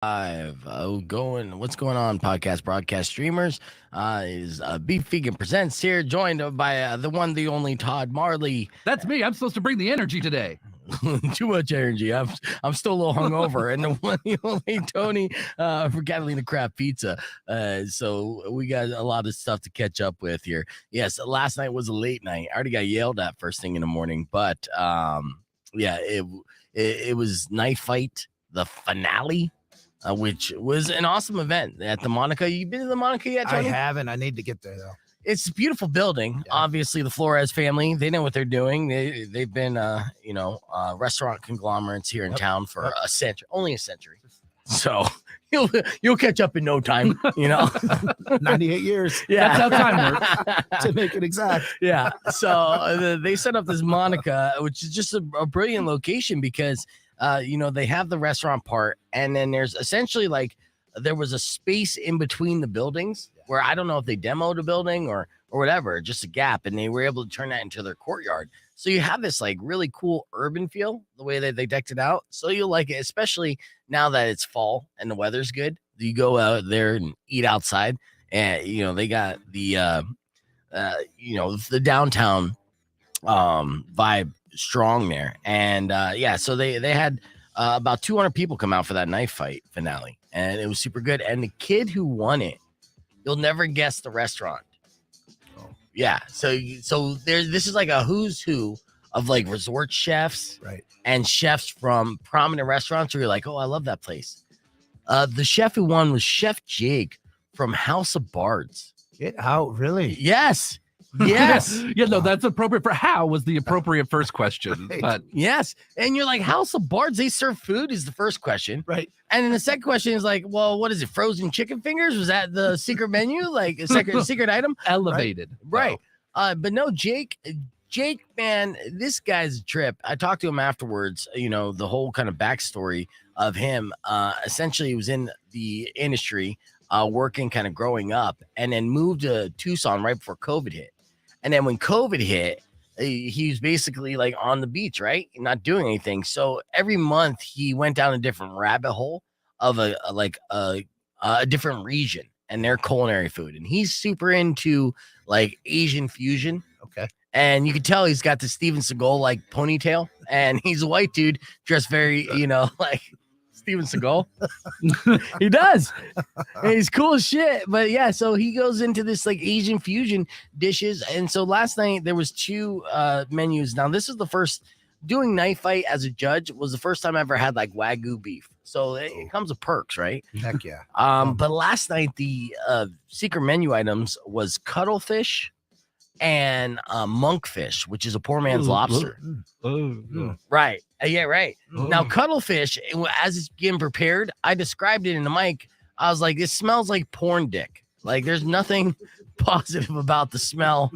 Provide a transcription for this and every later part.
What's going on, podcast broadcast streamers? Is Beef Vegan Presents here, joined by the one, the only Todd Marley. That's me. I'm supposed to bring the energy today. Too much energy. I'm still a little hungover, and the one, the only Tony for Catalina Craft Pizza. So we got a lot of stuff to catch up with here. Yes, last night was a late night. I already got yelled at first thing in the morning, but yeah, it was Night Fight, the finale. Which was an awesome event at the Monica. You been to the Monica yet, Tony? I haven't. I need to get there though. It's a beautiful building. Yeah. Obviously, the Flores family, they know what they're doing. They've been restaurant conglomerates here in town for a century, only a century. So you'll catch up in no time, 98 years. Yeah, that's how time works. To make it exact. Yeah. So they set up this Monica, which is just a brilliant location because they have the restaurant part, and then there's essentially there was a space in between the buildings where I don't know if they demoed a building or whatever, just a gap, and they were able to turn that into their courtyard. So you have this really cool urban feel, the way that they decked it out. So you'll like it, especially now that it's fall and the weather's good. You go out there and eat outside, and they got the the downtown vibe strong there, and so they had about 200 people come out for that Knife Fight finale, and it was super good. And the kid who won it, you'll never guess the restaurant. Yeah, so this is like a who's who of resort chefs, right, and chefs from prominent restaurants where you're like, oh, I love that place. The chef who won was Chef Jake from House of Bards. Get out, really? Yes. Yes. Yeah, no, that's appropriate for how was the appropriate first question. Right. But yes. And you're like, House of Bards, they serve food is the first question. Right. And then the second question is like, well, what is it? Frozen chicken fingers? Was that the secret menu? Like a secret item? Elevated. Right. But no, Jake, man, this guy's a trip. I talked to him afterwards, the whole kind of backstory of him. Essentially, he was in the industry, working, kind of growing up, and then moved to Tucson right before COVID hit. And then when COVID hit, he was basically on the beach, right? Not doing anything. So every month he went down a different rabbit hole of a different region and their culinary food. And he's super into Asian fusion. Okay. And you can tell he's got the Steven Seagal ponytail, and he's a white dude dressed very, Steven Seagal. He does. And he's cool as shit. But yeah, so he goes into this Asian fusion dishes. And so last night there was two menus. Now this is the first doing Knife Fight as a judge was the first time I ever had Wagyu beef. So it comes with perks, right? Heck yeah. But last night the secret menu items was cuttlefish and monkfish, which is a poor man's lobster. Right. Yeah, right. Now, cuttlefish, as it's getting prepared, I described it in the mic. I was like, it smells like porn dick. There's nothing positive about the smell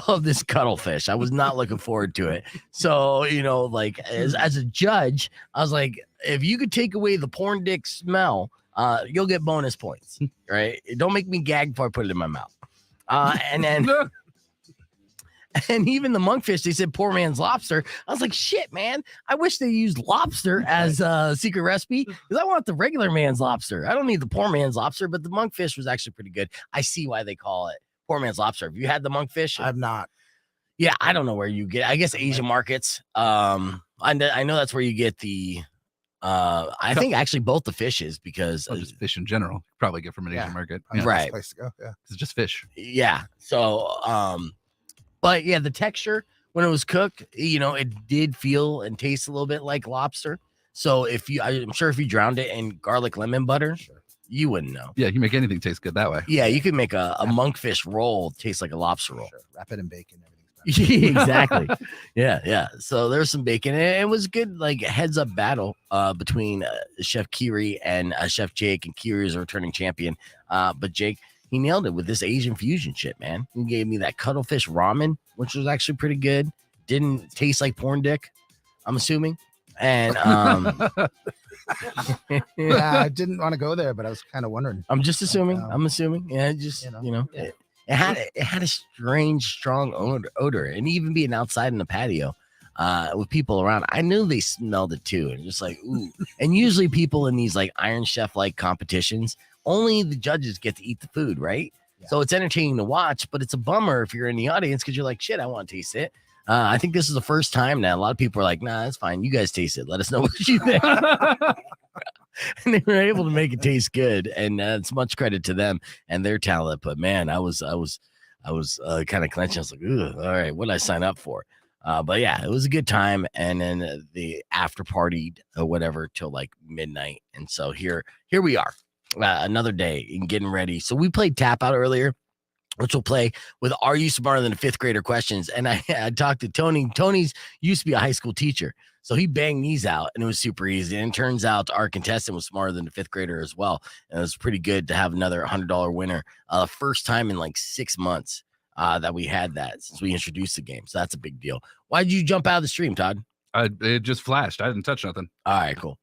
of this cuttlefish. I was not looking forward to it. So, as a judge, I was like, if you could take away the porn dick smell, you'll get bonus points, right? Don't make me gag before I put it in my mouth. And then... And even the monkfish, they said poor man's lobster. I was like, shit, man. I wish they used lobster as a secret recipe because I want the regular man's lobster. I don't need the poor man's lobster, but the monkfish was actually pretty good. I see why they call it poor man's lobster. Have you had the monkfish? I've not. Yeah, I don't know where you get. I guess Asian markets. I know that's where you get the. I think actually both the fishes because just fish in general. Probably get from an Asian market, right? Place to go. Yeah, it's just fish. Yeah. So But yeah, the texture when it was cooked, it did feel and taste a little bit like lobster. So I'm sure if you drowned it in garlic lemon butter, you wouldn't know. Yeah, you make anything taste good that way. Yeah, you could make a monkfish roll taste like a lobster roll. Sure. Wrap it in bacon. Exactly. Yeah. So there's some bacon. And it was good, heads up battle between Chef Kiri and Chef Jake. And Kiri is a returning champion. But Jake, he nailed it with this Asian fusion shit, man. He gave me that cuttlefish ramen, which was actually pretty good. Didn't taste like porn dick, I'm assuming. And yeah, I didn't want to go there, but I was kind of wondering. I'm just assuming. I'm assuming. Yeah, just it had a strange, strong odor, and even being outside in the patio. with people around, I knew they smelled it too, and just like ooh. And usually people in these like Iron Chef like competitions, only the judges get to eat the food, right? Yeah. So it's entertaining to watch, but it's a bummer if you're in the audience because you're like, shit, I want to taste it. I think this is the first time now. A lot of people are like, nah, that's fine. You guys taste it. Let us know what you think. And they were able to make it taste good, and it's much credit to them and their talent. But man, I was kind of clenching. I was like, ugh, all right, what did I sign up for? But yeah, it was a good time. And then the after partied or whatever till like midnight. And so here we are, another day and getting ready. So we played Tap Out earlier, which we'll play with Are You Smarter Than a Fifth Grader questions. And I talked to Tony. Tony's used to be a high school teacher. So he banged these out and it was super easy. And it turns out our contestant was smarter than a fifth grader as well. And it was pretty good to have another $100 winner. First time in like 6 months that we had that since we introduced the game. So that's a big deal. Why did you jump out of the stream, Todd? It just flashed. I didn't touch nothing. All right, cool.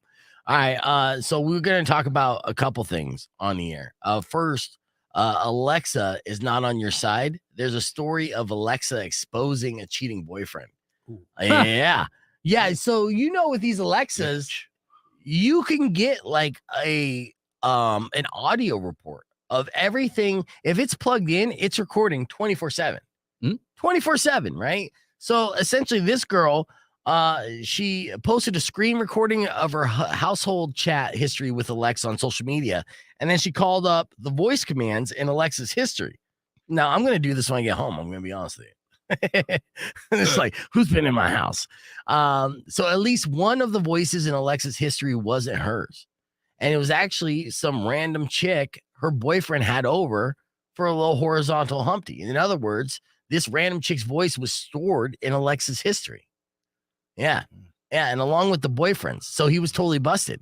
All right. So we're going to talk about a couple things on the air. First, Alexa is not on your side. There's a story of Alexa exposing a cheating boyfriend. Yeah. Yeah, so with these Alexas, you can get like an audio report of everything. If it's plugged in, it's recording 24/7. 24/7, right? So essentially this girl, she posted a screen recording of her household chat history with Alexa on social media, and then she called up the voice commands in Alexa's history. Now, I'm going to do this when I get home. I'm going to be honest with you. It's like, who's been in my house? So at least one of the voices in Alexa's history wasn't hers. And it was actually some random chick her boyfriend had over for a little horizontal Humpty. In other words, this random chick's voice was stored in Alexa's history. Yeah. Yeah. And along with the boyfriends. So he was totally busted,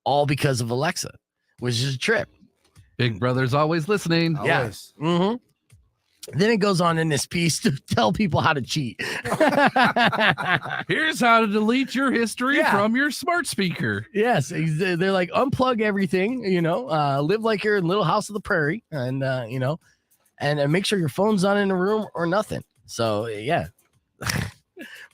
all because of Alexa, which is a trip. Big Brother's always listening. Always. Yeah. Mm-hmm. Then it goes on in this piece to tell people how to cheat. Here's how to delete your history from your smart speaker. Yes. They're like, unplug everything, live like you're in Little House of the Prairie and, and make sure your phone's not in the room or nothing. So, yeah.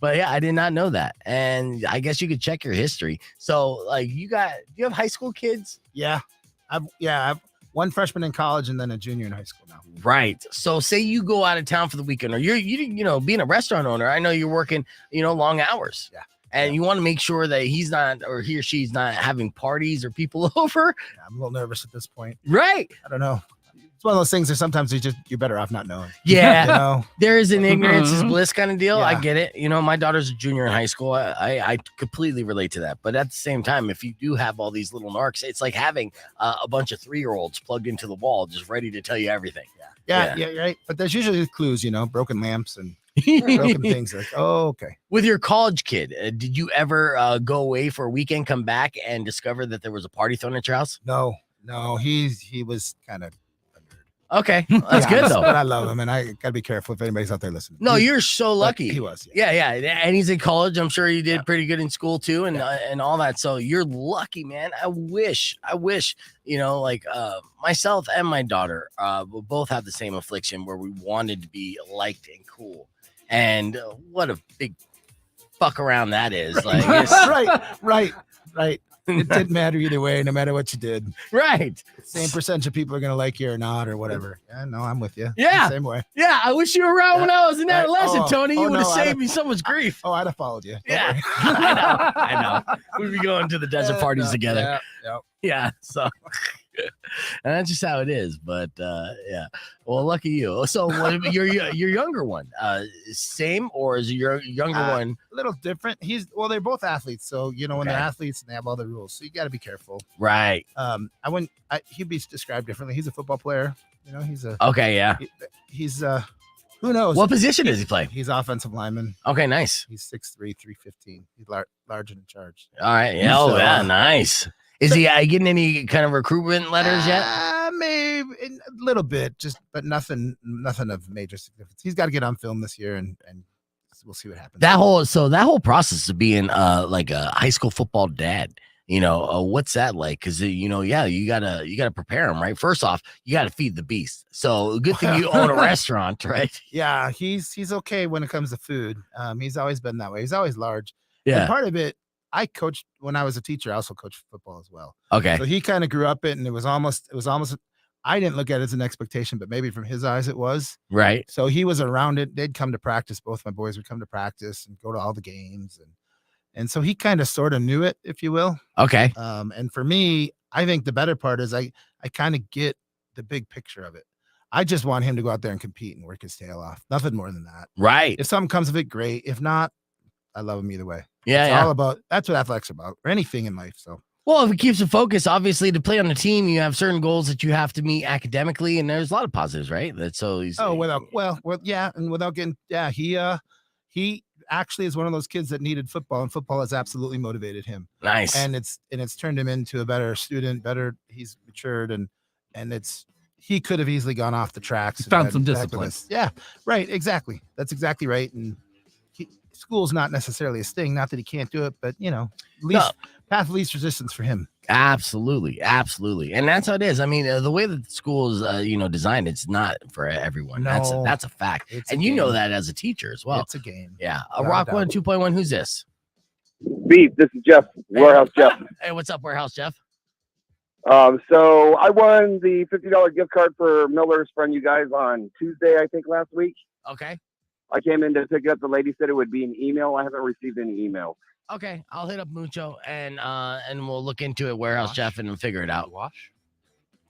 But yeah, I did not know that. And I guess you could check your history. So like you have high school kids? Yeah. I've one freshman in college and then a junior in high school now. Right. So say you go out of town for the weekend, or you being a restaurant owner, I know you're working, long hours. Yeah. And you want to make sure that he's not, or he or she's not having parties or people over. Yeah, I'm a little nervous at this point. Right. I don't know. It's one of those things that sometimes you're better off not knowing. Yeah. There is an ignorance is bliss kind of deal. Yeah. I get it. My daughter's a junior in high school. I completely relate to that. But at the same time, if you do have all these little narcs, it's like having a bunch of 3-year-olds plugged into the wall, just ready to tell you everything. Yeah, right. But there's usually clues, broken lamps and broken things. Like, oh, okay. With your college kid, did you ever go away for a weekend, come back, and discover that there was a party thrown at your house? No, he was kind of. Okay, that's good though. But I love him, and I gotta be careful if anybody's out there listening. No, you're so lucky. He was. Yeah, and he's in college. I'm sure he did pretty good in school too, and all that. So you're lucky, man. I wish, myself and my daughter, will both have the same affliction where we wanted to be liked and cool, and what a big fuck around that is. Like, right. It didn't matter either way, no matter what you did. Right. Same percentage of people are going to like you or not or whatever. Yeah, no, I'm with you. Yeah. Same way. Yeah. I wish you were around when I was an adolescent, Tony. You would have saved me so much grief. I'd have followed you. Yeah. I know. We'd be going to the desert parties together. Yeah. So and that's just how it is. But yeah. Well, lucky you. So your younger one, same, or is your younger one a little different? They're both athletes, so when they're athletes and they have all the rules, so you got to be careful. Right. He'd be described differently. He's a football player. He's a he's who knows what position does he play? He's offensive lineman. Okay, nice. He's 6'3", 315. He's large and in charge. All right. Yeah. Oh, yeah. Nice. Is he getting any kind of recruitment letters yet? Maybe a little bit, but nothing of major significance. He's got to get on film this year, and we'll see what happens. That whole process of being like a high school football dad, what's that like? Because you gotta prepare them, right? First off, you gotta feed the beast. So good thing you own a restaurant, right? Yeah, he's okay when it comes to food. He's always been that way. He's always large. Yeah. And part of it, I coached when I was a teacher. I also coached football as well. Okay. So he kind of grew up it, and it was almost. I didn't look at it as an expectation, but maybe from his eyes it was. Right. So he was around it. They'd come to practice. Both my boys would come to practice and go to all the games, and so he kind of sort of knew it, if you will. Okay. And for me, I think the better part is I kind of get the big picture of it. I just want him to go out there and compete and work his tail off. Nothing more than that. Right. If something comes of it, great. If not, I love him either way. Yeah. It's all about, that's what athletics are about, or anything in life. So, well, if it keeps the focus, obviously, to play on the team, you have certain goals that you have to meet academically, and there's a lot of positives, right? That's so he's he actually is one of those kids that needed football, and football has absolutely motivated him. Nice. And it's turned him into a better student, he's matured, and he could have easily gone off the tracks. Found some discipline. Yeah, right. Exactly. That's exactly right. And school's not necessarily a sting, not that he can't do it, but path of least resistance for him. Absolutely. And that's how it is. I mean, the way that the school is, designed, it's not for everyone. No, that's a fact. And you know that as a teacher as well. It's a game. Yeah. Rock 1 2.1. Who's this? Beef. This is Jeff. Warehouse Jeff. Hey, what's up, Warehouse Jeff? So I won the $50 gift card for Miller's from you guys on Tuesday, I think, last week. Okay. I came in to pick it up. The lady said it would be an email. I haven't received any email. Okay, I'll hit up Mucho and we'll look into it, Warehouse Jeff, and figure it out. Wash.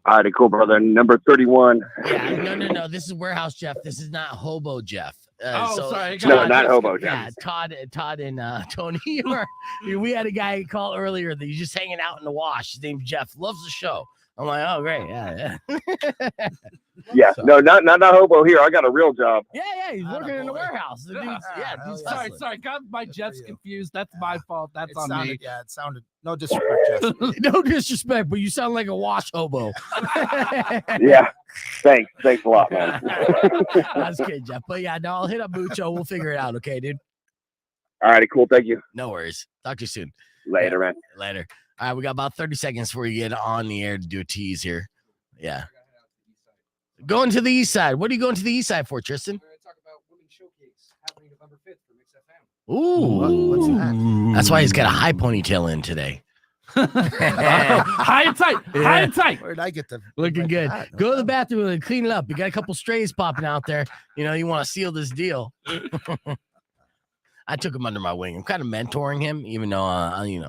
All right, cool, brother. Number 31. Yeah, no. This is Warehouse Jeff. This is not Hobo Jeff. Sorry. No, not Hobo Jeff. Yeah, Todd and Tony. We had a guy call earlier that he's just hanging out in the wash. His name's Jeff. Loves the show. I'm like, oh, great. Yeah. Yeah, so. No, not Hobo here. I got a real job. Yeah, he's working in the warehouse. The dude's, sorry. Got my Jeffs confused. That's my fault. That's on me. Yeah, it sounded, no disrespect, Jeff. No disrespect, but you sound like a wash hobo. Yeah, thanks a lot, man. That's good, Jeff. But yeah, no, I'll hit up Mucho. We'll figure it out. Okay, dude? All righty, cool. Thank you. No worries. Talk to you soon. Later, man. Later. All right, we got about 30 seconds before you get on the air to do a tease here. Yeah. Going to the east side. What are you going to the east side for, Tristan? We're going to talk about Women's Showcase happening November 5th for Mix FM. Ooh. What's that? That's why he's got a high ponytail in today. High and tight. Where did I get the looking good? Go to the bathroom and clean it up. You got a couple strays popping out there. You want to seal this deal. I took him under my wing. I'm kind of mentoring him, even though, even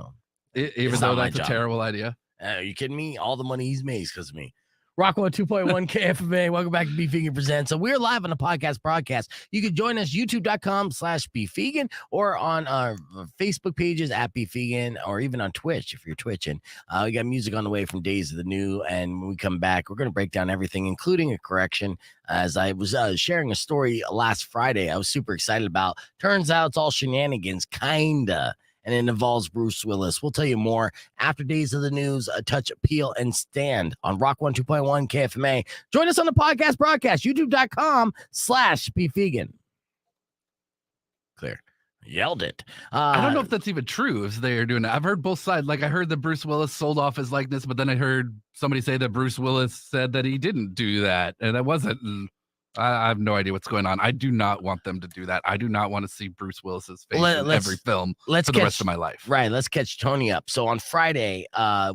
though that's a terrible idea. Are you kidding me? All the money he's made is because of me. Rock 2.1 KFMA. Welcome back to Beef Vegan Presents. So we're live on the podcast broadcast. You can join us youtube.com/Beef Vegan or on our Facebook pages at Beef Vegan, or even on Twitch if you're twitching. We got music on the way from Days of the New, and when we come back, we're going to break down everything, including a correction. As I was sharing a story last Friday, I was super excited about. Turns out it's all shenanigans, kinda. And it involves Bruce Willis. We'll tell you more after Days of the News, a touch, peel, and stand on Rock 2.1 KFMA. Join us on the podcast broadcast, youtube.com/Beef Vegan. Clear. Yelled it. I don't know if that's even true if they're doing it. I've heard both sides. Like I heard that Bruce Willis sold off his likeness, but then I heard somebody say that Bruce Willis said that he didn't do that. And that wasn't. I have no idea what's going on. I do not want them to do that. I do not want to see Bruce Willis's face in every film for the rest of my life. Right. Let's catch Tony up. So on Friday,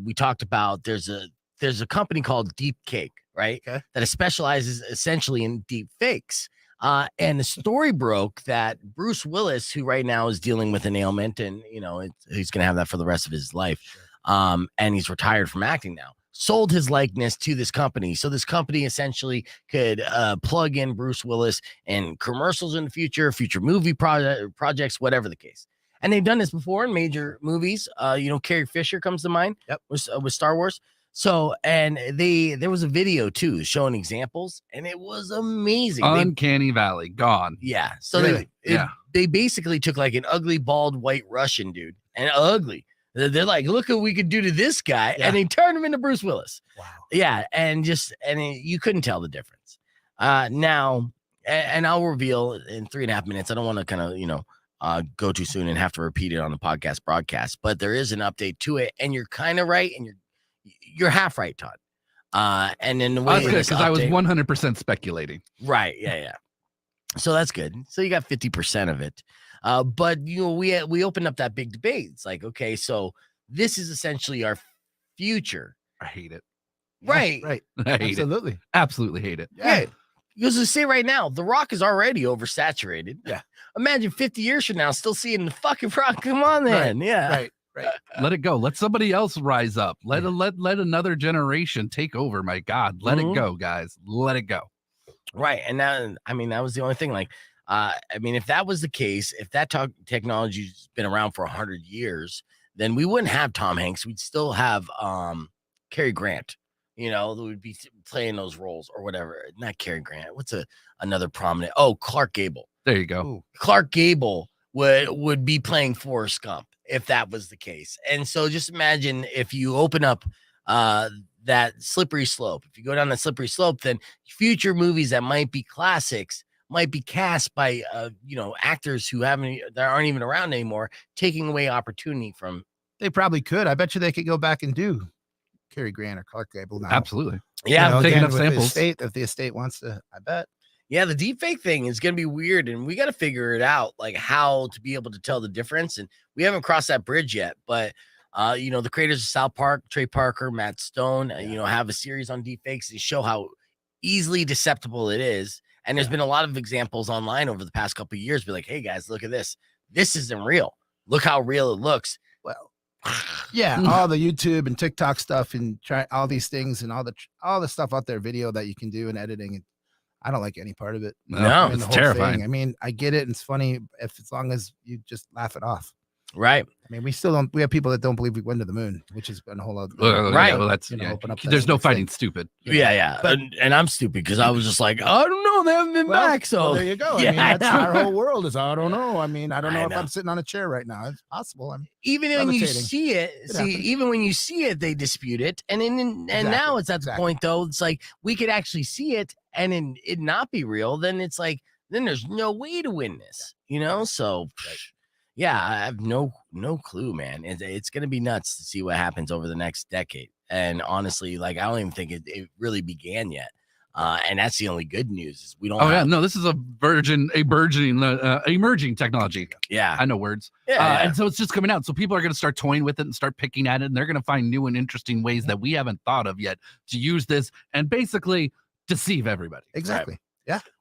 we talked about there's a company called Deep Cake, right? Okay. That specializes essentially in deep fakes. And the story broke that Bruce Willis, who right now is dealing with an ailment, and he's going to have that for the rest of his life. Sure. And he's retired from acting now. Sold his likeness to this company. So this company essentially could plug in Bruce Willis in commercials in the future movie projects, whatever the case. And they've done this before in major movies. Carrie Fisher comes to mind. Yep. With Star Wars. So, and there was a video too showing examples, and it was amazing. Uncanny Valley, gone. Yeah. So really? They basically took like an ugly, bald, white Russian dude, and ugly. They're like, look what we could do to this guy, and they turned him into Bruce Willis. Wow. Yeah, and you couldn't tell the difference. Now, and I'll reveal in 3.5 minutes. I don't want to kind of go too soon and have to repeat it on the podcast broadcast. But there is an update to it, and you're kind of right, and you're half right, Todd. And then the way that's good because I was 100% speculating. Right, yeah. So that's good. So you got 50% of it. But we opened up that big debate. It's like, okay, so this is essentially our future. I hate it. Right. Right. I hate Absolutely. it. Absolutely hate it. Yeah. Because to say right now, The Rock is already oversaturated. Yeah. Imagine 50 years from now still seeing the fucking Rock. Come on, man. Right. Yeah. Right. Let it go. Let somebody else rise up. Let another generation take over. My God, let it go, guys. Let it go. Right. And now, I mean, that was the only thing. Like, I mean, if that was the case, if that technology's been around for 100 years, then we wouldn't have Tom Hanks. We'd still have Cary Grant. That would be playing those roles or whatever. Not Cary Grant. What's another prominent? Oh, Clark Gable. There you go. Ooh. Clark Gable would be playing Forrest Gump if that was the case. And so just imagine if you open up that slippery slope. If you go down that slippery slope, then future movies that might be classics might be cast by actors that aren't even around anymore, taking away opportunity from. They probably could. I bet you they could go back and do Cary Grant or Clark Gable now. Absolutely. Yeah, taking again, up with samples. if the estate wants to, I bet. Yeah, the deepfake thing is going to be weird, and we got to figure it out, like how to be able to tell the difference. And we haven't crossed that bridge yet, but the creators of South Park, Trey Parker, Matt Stone, have a series on deepfakes and show how easily deceptible it is. And there's been a lot of examples online over the past couple of years. Be like, hey guys, look at this. This isn't real. Look how real it looks. Well, yeah, all the YouTube and TikTok stuff and try all these things and all the stuff out there, video that you can do in editing. And I don't like any part of it. No, I mean, it's the whole terrifying. thing. I mean, I get it. And it's funny as long as you just laugh it off. Right. I mean, we have people that don't believe we went to the moon, which has been a whole other. Right. Well, that's open up that there's no next thing. fighting stupid. Yeah. But- and I'm stupid because I was just like, I don't know. They haven't been back. So well, there you go. Yeah, I mean, I that's know. our whole world is. I don't know. I mean, I don't know I if know. I'm sitting on a chair right now. It's possible. I'm even when you levitating. see it, happens. even when you see it, they dispute it. And now it's at the point though, it's like we could actually see it and it not be real. Then it's like, then there's no way to win this, So yeah, I have no clue, man. It's going to be nuts to see what happens over the next decade. And honestly, like, I don't even think it really began yet. And that's the only good news is we don't. Oh yeah, no, this is a burgeoning, emerging technology. Yeah. I know words. Yeah. And so it's just coming out. So people are going to start toying with it and start picking at it, and they're going to find new and interesting ways that we haven't thought of yet to use this and basically deceive everybody. exactly.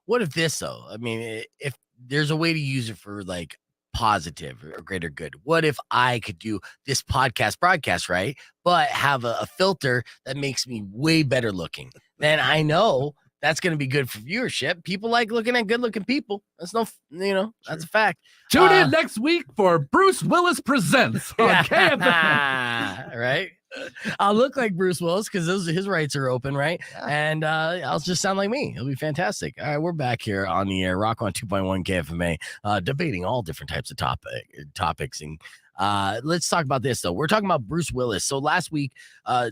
What if this though? I mean, if there's a way to use it for like positive or greater good, what if I could do this broadcast, right? But have a filter that makes me way better looking. Then I know that's going to be good for viewership. People like looking at good looking people. That's that's a fact. Tune in next week for Bruce Willis Presents on KFM. Right. I'll look like Bruce Willis because his rights are open, right? Yeah. And I'll just sound like me. It'll be fantastic. All right, we're back here on the air, Rock on 2.1 KFMA, debating all different types of topics. And let's talk about this though. We're talking about Bruce Willis. So last week,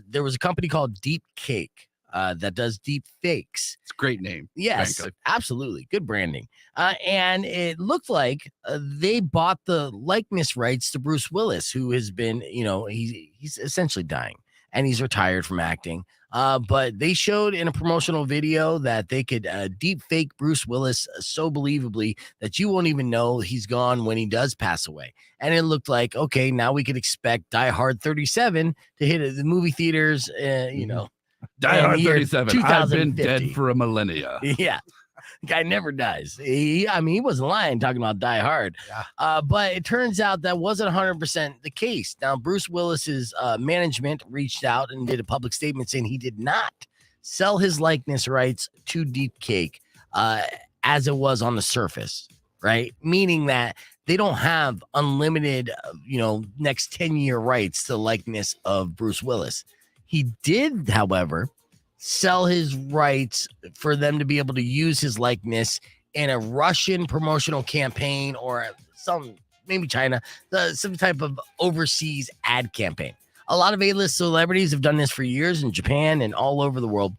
there was a company called Deep Cake that does deep fakes. It's a great name. Yes, frankly. absolutely. Good branding. And it looked like they bought the likeness rights to Bruce Willis, who has been, he's essentially dying and he's retired from acting. But they showed in a promotional video that they could deep fake Bruce Willis so believably that you won't even know he's gone when he does pass away. And it looked like, okay, now we could expect Die Hard 37 to hit the movie theaters, Die in Hard the year 37. I've been 2050. dead for a millennia. Yeah. The guy never dies. He wasn't lying talking about Die Hard. Yeah. But it turns out that wasn't 100% the case. Now, Bruce Willis's management reached out and did a public statement saying he did not sell his likeness rights to Deep Cake as it was on the surface, right? Meaning that they don't have unlimited, next 10-year rights to the likeness of Bruce Willis. He did, however, sell his rights for them to be able to use his likeness in a Russian promotional campaign or maybe China, some type of overseas ad campaign. A lot of A-list celebrities have done this for years in Japan and all over the world.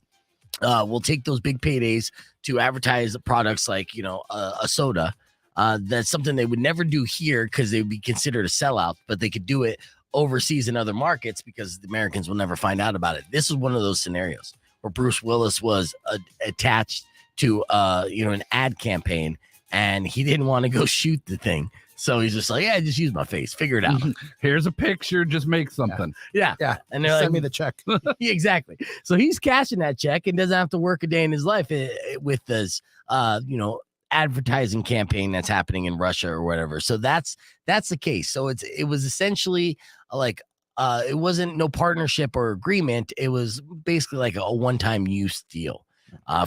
Will take those big paydays to advertise products like, a soda That's something they would never do here because they would be considered a sellout, but they could do it overseas in other markets because the Americans will never find out about it. This is one of those scenarios where Bruce Willis was attached to an ad campaign, and he didn't want to go shoot the thing. So he's just like, yeah, just use my face. Figure it out. Here's a picture. Just make something. Yeah. And they're send me the check. Yeah, exactly. So he's cashing that check and doesn't have to work a day in his life with this, advertising campaign that's happening in Russia or whatever. So that's the case. So it was essentially like it wasn't no partnership or agreement. It was basically like a one-time use deal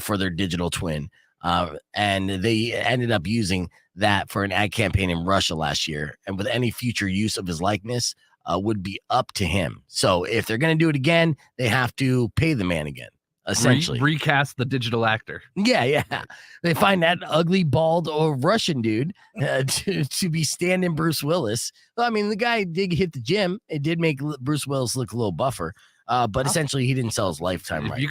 for their digital twin. And they ended up using that for an ad campaign in Russia last year. And with any future use of his likeness would be up to him. So if they're going to do it again, they have to pay the man again, essentially. Recast the digital actor. Yeah. They find that ugly, bald, or Russian dude to be standing Bruce Willis. Well, I mean, the guy did hit the gym. It did make Bruce Willis look a little buffer. But essentially, he didn't sell his lifetime rights. If you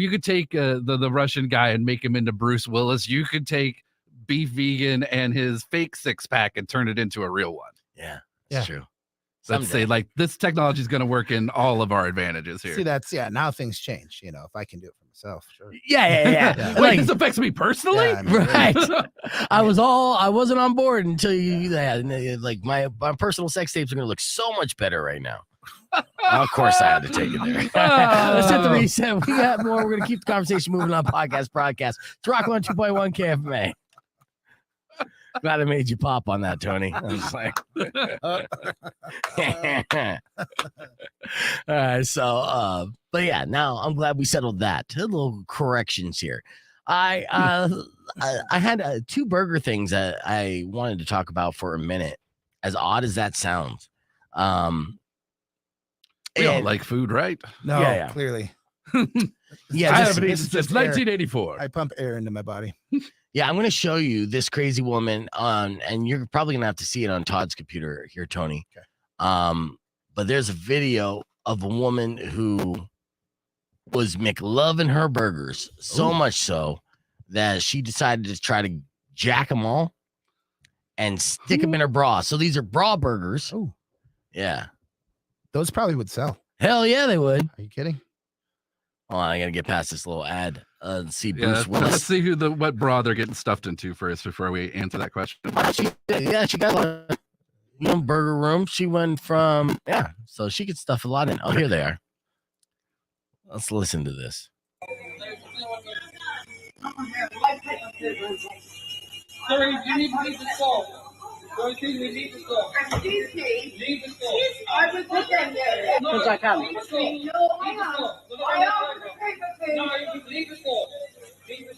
could take the Russian guy and make him into Bruce Willis, you could take Beef Vegan and his fake six-pack and turn it into a real one. Yeah, that's true. Let's say like this technology is going to work in all of our advantages here. See, now things change. If I can do it for myself, sure. Yeah. Wait, Like, this affects me personally? Yeah, I mean, right. I wasn't on board until you like my personal sex tapes are going to look so much better right now. Of course, I had to take it there. Let's hit the reset. We got more. We're going to keep the conversation moving on broadcast. It's Rock 102.1 KFMA. Glad I made you pop on that, Tony. I was like, all right. But yeah, now I'm glad we settled that. A little corrections here. I had two burger things that I wanted to talk about for a minute. As odd as that sounds, we all like food, right? No, Yeah. clearly. Yeah, I this- haven't eaten this is since just air. 1984. I pump air into my body. Yeah, I'm going to show you this crazy woman and you're probably going to have to see it on Todd's computer here, Tony. Okay. But there's a video of a woman who was McLoving her burgers so much so that she decided to try to jack them all and stick them in her bra. So these are bra burgers. Oh, Yeah. those probably would sell. Hell yeah, they would. Are you kidding? Hold on, I got to get past this little ad. See Yeah, Bruce Willis. let's see what bra they're getting stuffed into first before we answer that question. She got a burger room. She went from so she could stuff a lot in. Oh, here they are. Let's listen to this. Sorry, you need to leave the store. Sorry, excuse me, leave the store. Excuse me. Leave the store. I was with them there. Because I can. Leave the store. No, Leave I the am. store. I asked to pay for food. No, you leave the store. Leave the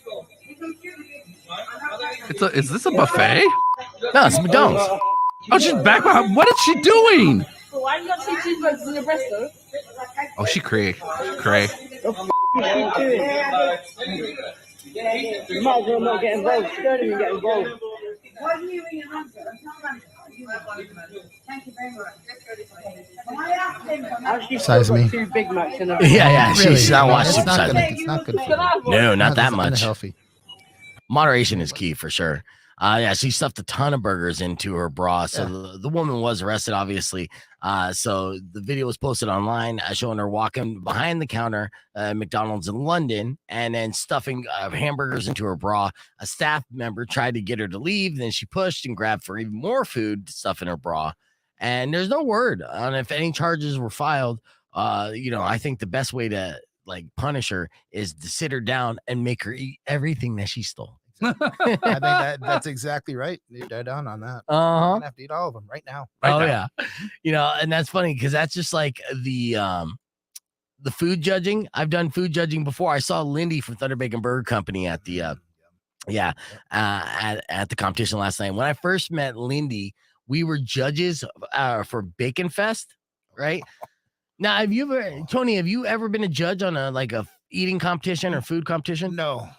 store. Is this a buffet? No, it's McDonald's. Oh, she's back behind. What is she doing? So why do you not see cheeseburgers in your breast though? Oh, she cray. You might as well not get involved. You don't even get involved. Why do you ring your answer? It's not answer. Thank you very much. I asked him. Actually, Size me. 2 Big Macs and a Yeah, she's not No, watching it's Super not Size gonna- Me. It's not good for you. No, not that It's much. unhealthy. Moderation is key for sure. Yeah, she stuffed a ton of burgers into her bra. So the woman was arrested, obviously. So the video was posted online showing her walking behind the counter at McDonald's in London and then stuffing hamburgers into her bra. A staff member tried to get her to leave. Then she pushed and grabbed for even more food to stuff in her bra. And there's no word on if any charges were filed. I think the best way to punish her is to sit her down and make her eat everything that she stole. I think that's exactly right. You're dead on that. I'm Uh-huh. gonna have to eat all of them right now. Yeah. And that's funny because that's just like the food judging. I've done food judging before. I saw Lindy from Thunder Bacon Burger Company at the at the competition last night. When I first met Lindy, we were judges for Bacon Fest, right? Now, Tony, have you ever been a judge on a eating competition or food competition? No.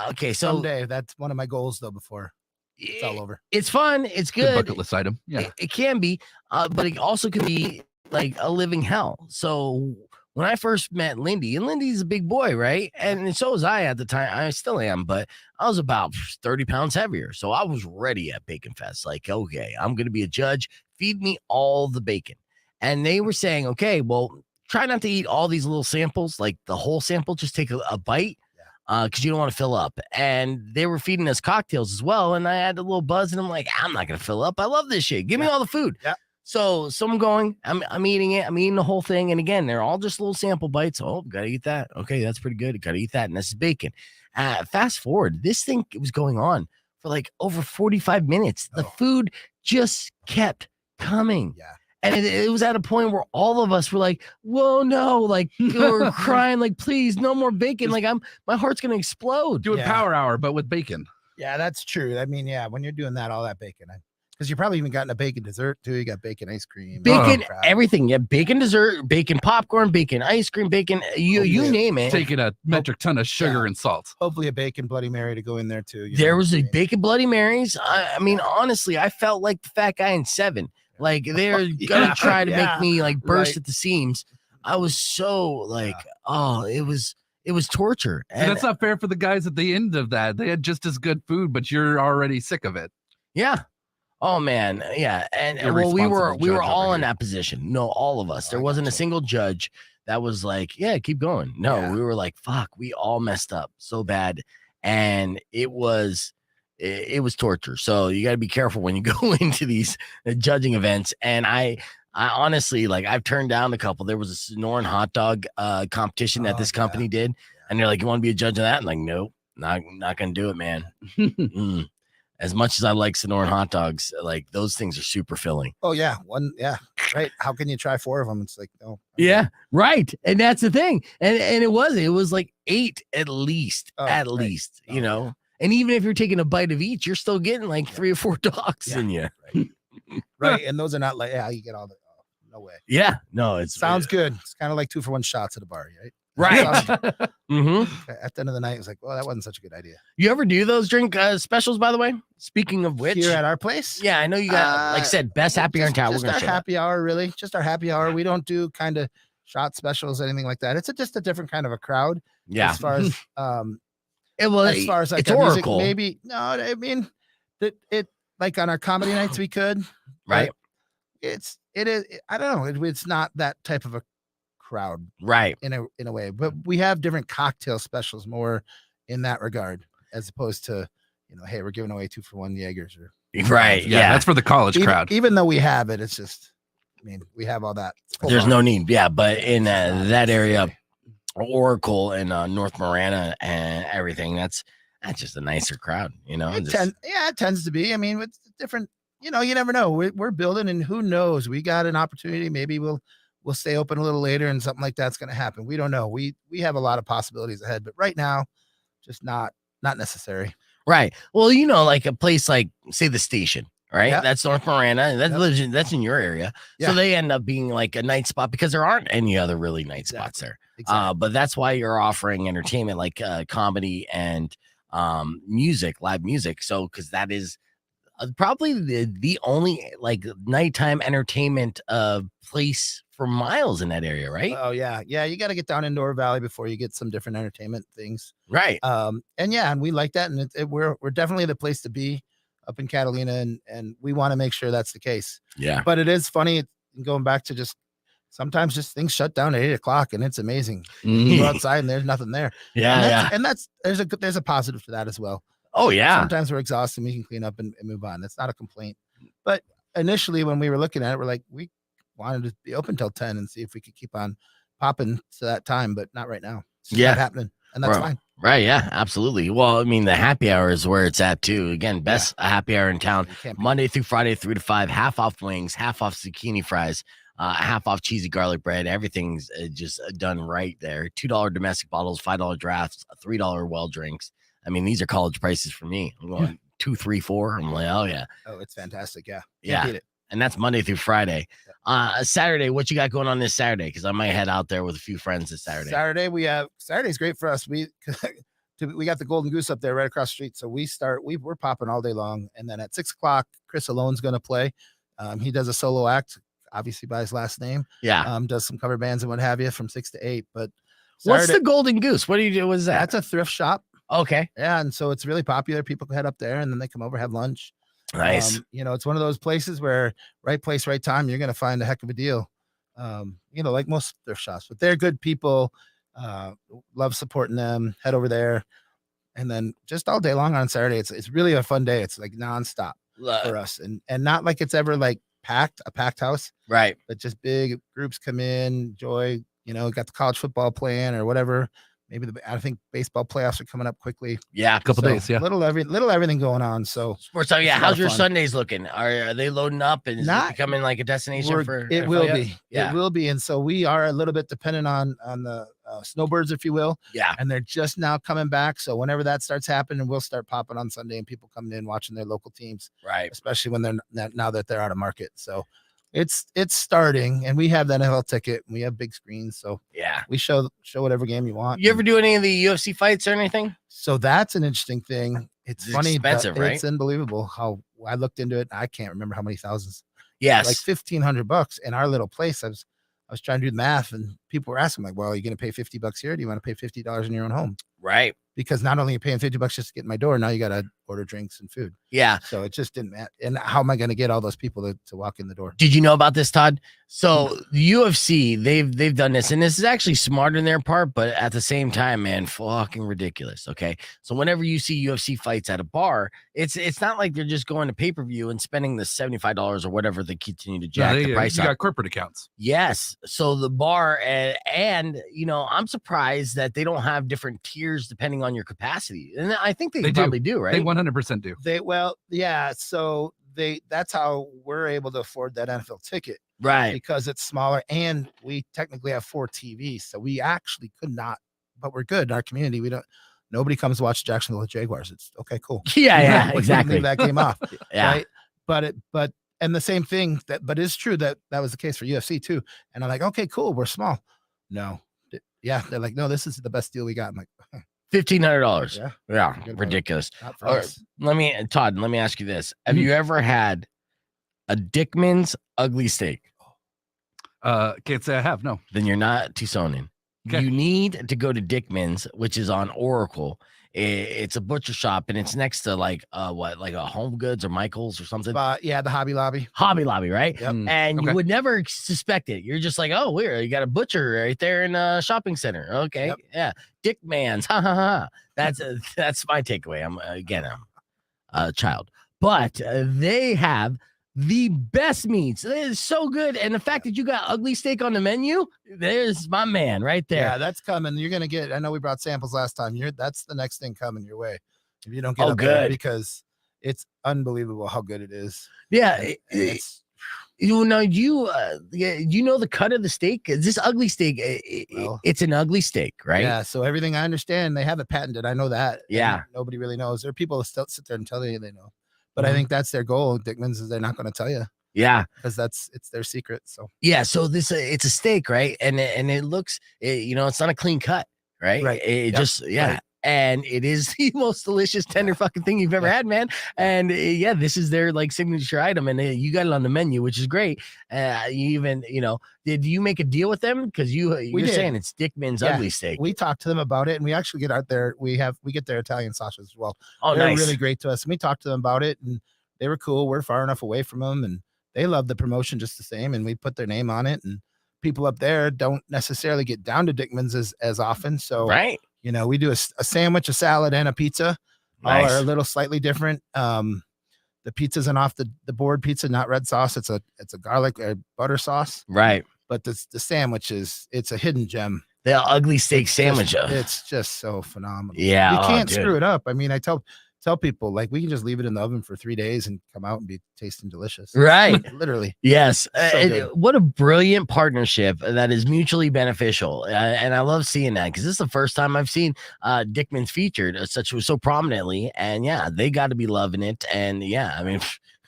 Okay, so Someday. That's one of my goals though. Before it's all over. it's fun. It's Good good. bucket list item. Yeah. It can be, but it also could be like a living hell. So when I first met Lindy, and Lindy's a big boy, right? And so was I at the time. I still am, but I was about 30 pounds heavier. So I was ready at Bacon Fest. Like, okay, I'm going to be a judge. Feed me all the bacon. And they were saying, okay, well, try not to eat all these little samples, like the whole sample. Just take a bite because you don't want to fill up. And they were feeding us cocktails as well. And I had a little buzz, and I'm like, I'm not going to fill up. I love this shit. Give me all the food. Yeah. So I'm going, I'm eating it. I'm eating the whole thing. And again, they're all just little sample bites. Oh, got to eat that. Okay, that's pretty good. Got to eat that. And this is bacon. Fast forward, this thing was going on for like over 45 minutes. The food just kept coming. Yeah. And it was at a point where all of us were like, whoa, no, like we were crying, like, please, no more bacon. Like my heart's going to explode. Do a power hour, but with bacon. Yeah, that's true. I mean, yeah, when you're doing that, all that bacon, because you probably even gotten a bacon dessert too. You got bacon ice cream, bacon, everything. Yeah, bacon dessert, bacon popcorn, bacon ice cream, bacon. You name it. Taking a metric ton of sugar and salt. Hopefully, a bacon Bloody Mary to go in there too. There was a bacon Bloody Marys. I mean, honestly, I felt like the fat guy in Seven. Like they're gonna try to make me like burst at the seams. I was so like, oh, it was torture. And that's not fair for the guys at the end of that. They had just as good food, but you're already sick of it. Yeah. Oh man, yeah, and well, we were all in that position. No, all of us. There wasn't a single judge that was like, "Yeah, keep going." No, we were like, "Fuck," we all messed up so bad, and it was torture. So you got to be careful when you go into these judging events. And I honestly, like, I've turned down a couple. There was a Sonoran hot dog competition that this company did, and they're like, "You want to be a judge of that?" I'm like, "Nope, not gonna do it, man." As much as I like Sonoran hot dogs, like those things are super filling. Oh yeah, right. How can you try 4 of them? It's like no. Yeah, right. And that's the thing. And it was like 8 at least, least, you know. And even if you're taking a bite of each, you're still getting like 3 or 4 dogs in you. Right. And those are not like you get all the no way. Yeah, no, it sounds good. It's kind of like 2 for 1 shots at a bar, right? Right. At the end of the night, it was like, well, that wasn't such a good idea. You ever do those drink specials, by the way? Speaking of which, here at our place, yeah, I know you got, like I said, best happy hour in town. Just our happy hour, really. Just our happy hour. We don't do kind of shot specials, anything like that. It's just a different kind of a crowd. Yeah. As far as as far as like it's Oracle, music, maybe no. I mean, it like on our comedy nights we could, right? It is. I don't know. It's not that type of a crowd, right? In a way, but we have different cocktail specials more in that regard, as opposed to hey, we're giving away 2 for 1 Jaegers or right. Yeah, that's for the college crowd. Even though we have it, it's just, I mean, we have all that. There's no need. Yeah, but in that area, Oracle and North Marana and everything, that's just a nicer crowd, it tends to be. I mean, it's different. You never know. We're building, and who knows? We got an opportunity. Maybe we'll stay open a little later, and something like that's going to happen. We don't know. We have a lot of possibilities ahead, but right now, just not necessary. Right. Well, like a place like, say, the Station. Right. Yeah. That's North Marana. That's in your area. Yeah. So they end up being like a night spot because there aren't any other really night spots there. Exactly. But that's why you're offering entertainment like comedy and music, live music. So because that is probably the only like nighttime entertainment place for miles in that area, right? Oh yeah. You got to get down into our valley before you get some different entertainment things. Right. And we like that. And we're definitely the place to be up in Catalina, and we want to make sure that's the case. Yeah. But it is funny going back to sometimes things shut down at 8:00, and it's amazing. You go outside and there's nothing there. Yeah. And there's a positive to that as well. Oh yeah. Sometimes we're exhausted and we can clean up and move on. That's not a complaint. But initially when we were looking at it, we're like, we wanted to be open till 10 and see if we could keep on popping to that time, but not right now. It's not happening. And that's fine. Right. Yeah, absolutely. Well, I mean, the happy hour is where it's at too. Again, best happy hour in town, Monday through Friday, 3 to 5, half off wings, half off zucchini fries, half off cheesy garlic bread. Everything's just done right there. $2 domestic bottles, $5 drafts, $3 well drinks. I mean, these are college prices for me. I'm going 2, 3, 4. I'm like, oh yeah. Oh, it's fantastic. Yeah. Can't beat it. And that's Monday through Friday. Saturday, what you got going on this Saturday? Because I might head out there with a few friends this Saturday. Saturday's great for us. We got the Golden Goose up there right across the street. So we're popping all day long. And then at 6:00, Chris Alone's going to play. He does a solo act. obviously by his last name. Yeah. Does some cover bands and what have you from 6 to 8. But What's Saturday- the Golden Goose? What do you do? What's that? That's a thrift shop. Okay. Yeah, and so it's really popular. People head up there and then they come over, have lunch. Nice. It's one of those places where right place, right time, you're gonna find a heck of a deal. Like most thrift shops, but they're good people. Love supporting them. Head over there, and then just all day long on Saturday. It's really a fun day. It's like nonstop for us, and not like it's ever like a packed house, Right. but just big groups come in, enjoy. Got the college football playing or whatever. Maybe I think baseball playoffs are coming up quickly. Yeah. A couple days, yeah. Little everything going on. So Sports. So yeah. It's a lot How's of your fun. Sundays looking? Are they loading up and is it Not- becoming like a destination for? it NFL will yet? be. Yeah. It will be. And so we are a little bit dependent on the snowbirds, if you will. Yeah. And they're just now coming back. So whenever that starts happening, we'll start popping on Sunday and people coming in watching their local teams, Right. especially when now that they're out of market. So it's starting, and we have that NFL ticket and we have big screens. So Yeah. we show whatever game you want. You ever do any of the UFC fights or anything? So that's an interesting thing. It's funny. expensive, right? It's unbelievable how I looked into it. I can't remember how many thousands. Yes. Like $1,500 in our little place. I was trying to do the math, and people were asking, like, well, are you going to pay $50 here? Or do you want to pay $50 in your own home? right. Because not only are you paying $50 just to get in my door, now you got to order drinks and food. Yeah. So it just didn't matter. And how am I going to get all those people to walk in the door? Did you know about this, Todd? So the UFC, they've done this, and this is actually smart on their part, but at the same time, man, fucking ridiculous. Okay. So whenever you see UFC fights at a bar, it's not like they're just going to pay-per-view and spending the $75 or whatever they continue to jack the price you up. got corporate accounts. Yes. So the bar and I'm surprised that they don't have different tiers depending on your capacity. And I think they They do. probably do, right? They 100% do. So that's how we're able to afford that NFL ticket, right. because it's smaller and we technically have 4 TVs. So we actually could not, but we're good in our community. Nobody comes to watch Jacksonville Jaguars. It's okay, cool. Yeah, We can exactly. leave that game off. Yeah. Right. And the same thing but it's true that was the case for UFC too. And I'm like, okay, cool. We're small. No. Yeah. They're like, no, this is the best deal we got. I'm like, $1,500. yeah, Yeah. Forget about it. Ridiculous. not for All right, us. Todd, let me ask you this. Have Mm-hmm. you ever had a Dickman's ugly steak? Can't say I have. No. Then you're not Tucsonan. Okay. You need to go to Dickman's, which is on Oracle. It's a butcher shop, and it's next to like a Home Goods or Michael's or something. Yeah, the Hobby Lobby. Hobby Lobby, right? Yep. And Okay. you would never suspect it. You're just like, oh, weird. You got a butcher right there in a shopping center. Okay. Yep. Yeah. Dickman's. Ha ha ha. That's my takeaway. I'm a child, but they have the best meats. It is so good. And the fact that you got ugly steak on the menu, there's my man right there. Yeah, that's coming. You're gonna get. I know we brought samples last time. That's the next thing coming your way. If you don't get Oh, up there, good. because it's unbelievable how good it is. Yeah. And it's You know, you know the cut of the steak. This ugly steak, Well, it's an ugly steak, right? Yeah. So everything I understand, they have it patented. I know that. Yeah. And nobody really knows. There are people that still sit there and tell you they know, but Mhm. I think that's their goal. Dickman's is they're not going to tell you Yeah. because it's their secret. So Yeah. So this it's a steak, right? And it looks, it's not a clean cut, right? Right. It Yep. just Right. And it is the most delicious, tender fucking thing you've ever Yeah. had, man. And this is their like signature item, and you got it on the menu, which is great. You even, did you make a deal with them? Because you're did. saying it's Dickman's Yeah, ugly steak. we talked to them about it, and we actually get out there. We get their Italian sausages as well. Oh, They're nice. really great to us. And we talked to them about it, and they were cool. We're far enough away from them, and they love the promotion just the same. And we put their name on it, and people up there don't necessarily get down to Dickman's as often. So, Right. we do a sandwich, a salad, and a pizza. All Nice. are a little slightly different. The pizza's an off the board pizza, not red sauce. It's a garlic or butter sauce. Right. But the sandwich it's a hidden gem. The ugly steak sandwich. It's just so phenomenal. Yeah. You can't dude. screw it up. I mean, I tell people, like, we can just leave it in the oven for 3 days and come out and be tasting delicious. Right. Literally. Yes. good. What a brilliant partnership that is mutually beneficial. And I love seeing that because this is the first time I've seen Dickman's featured so prominently. And yeah, they got to be loving it. And yeah, I mean,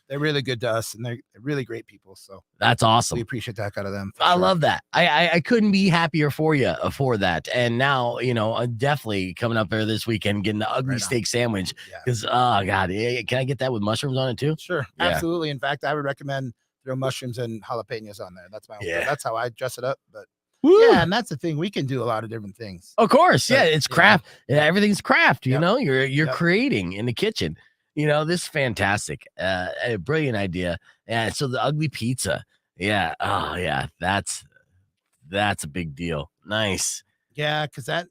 They're really good to us, and they're really great people. So that's awesome. we appreciate the heck out of them. for I sure. love that. I couldn't be happier for you for that. And now, definitely coming up there this weekend, getting the ugly Right on. steak sandwich. Yeah. Because, oh God, can I get that with mushrooms on it too? Sure. Yeah. Absolutely. In fact, I would recommend throw mushrooms and jalapenos on there. That's Yeah. That's how I dress it up. But Woo. yeah, and that's the thing. We can do a lot of different things. Of course, yeah, But, it's yeah. craft. Yeah, everything's craft. You Yep. know, you're Yep. creating in the kitchen. You know, this is fantastic. A brilliant idea. Yeah. So the ugly pizza. Yeah. Oh, yeah. That's a big deal. Nice. Yeah, because that,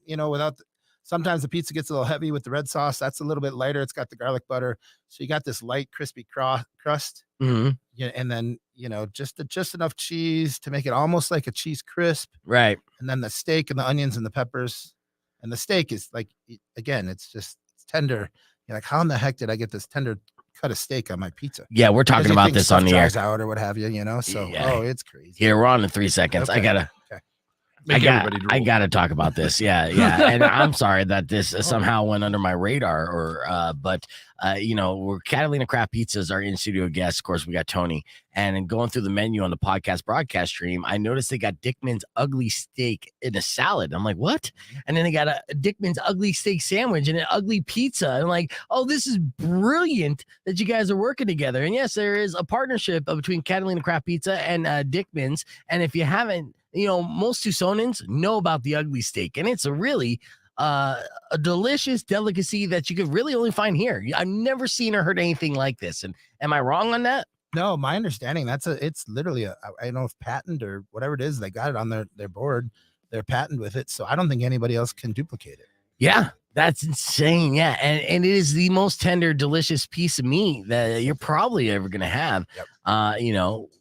sometimes the pizza gets a little heavy with the red sauce. That's a little bit lighter. It's got the garlic butter. So you got this light, crispy crust. Hmm. Yeah, and then, just enough cheese to make it almost like a cheese crisp. Right. And then the steak and the onions and the peppers. And the steak is like, again, it's tender. You're like, how in the heck did I get this tender cut of steak on my pizza? Yeah, we're Because talking you about think this on stuff the air. dries out or what have you, So, Yeah. it's crazy. Here, we're on in 3 seconds. Okay. I Make everybody drool. I gotta talk about this. Yeah, yeah. And I'm sorry that this somehow went under my radar, but we're Catalina Craft Pizzas, our in-studio guest. Of course, we got Tony. And in going through the menu on the podcast broadcast stream, I noticed they got Dickman's ugly steak in a salad. I'm like, what? And then they got a Dickman's ugly steak sandwich and an ugly pizza. And I'm like, oh, this is brilliant that you guys are working together. And yes, there is a partnership between Catalina Craft Pizza and Dickman's. And if you haven't, most Tucsonans know about the ugly steak, and it's a really a delicious delicacy that you could really only find here. I've never seen or heard anything like this. And am I wrong on that? No, my understanding, it's literally I don't know if patent or whatever it is, they got it on their board, their patent with it. So I don't think anybody else can duplicate it. Yeah, that's insane. Yeah. And it is the most tender, delicious piece of meat that you're probably ever going to have. Yep.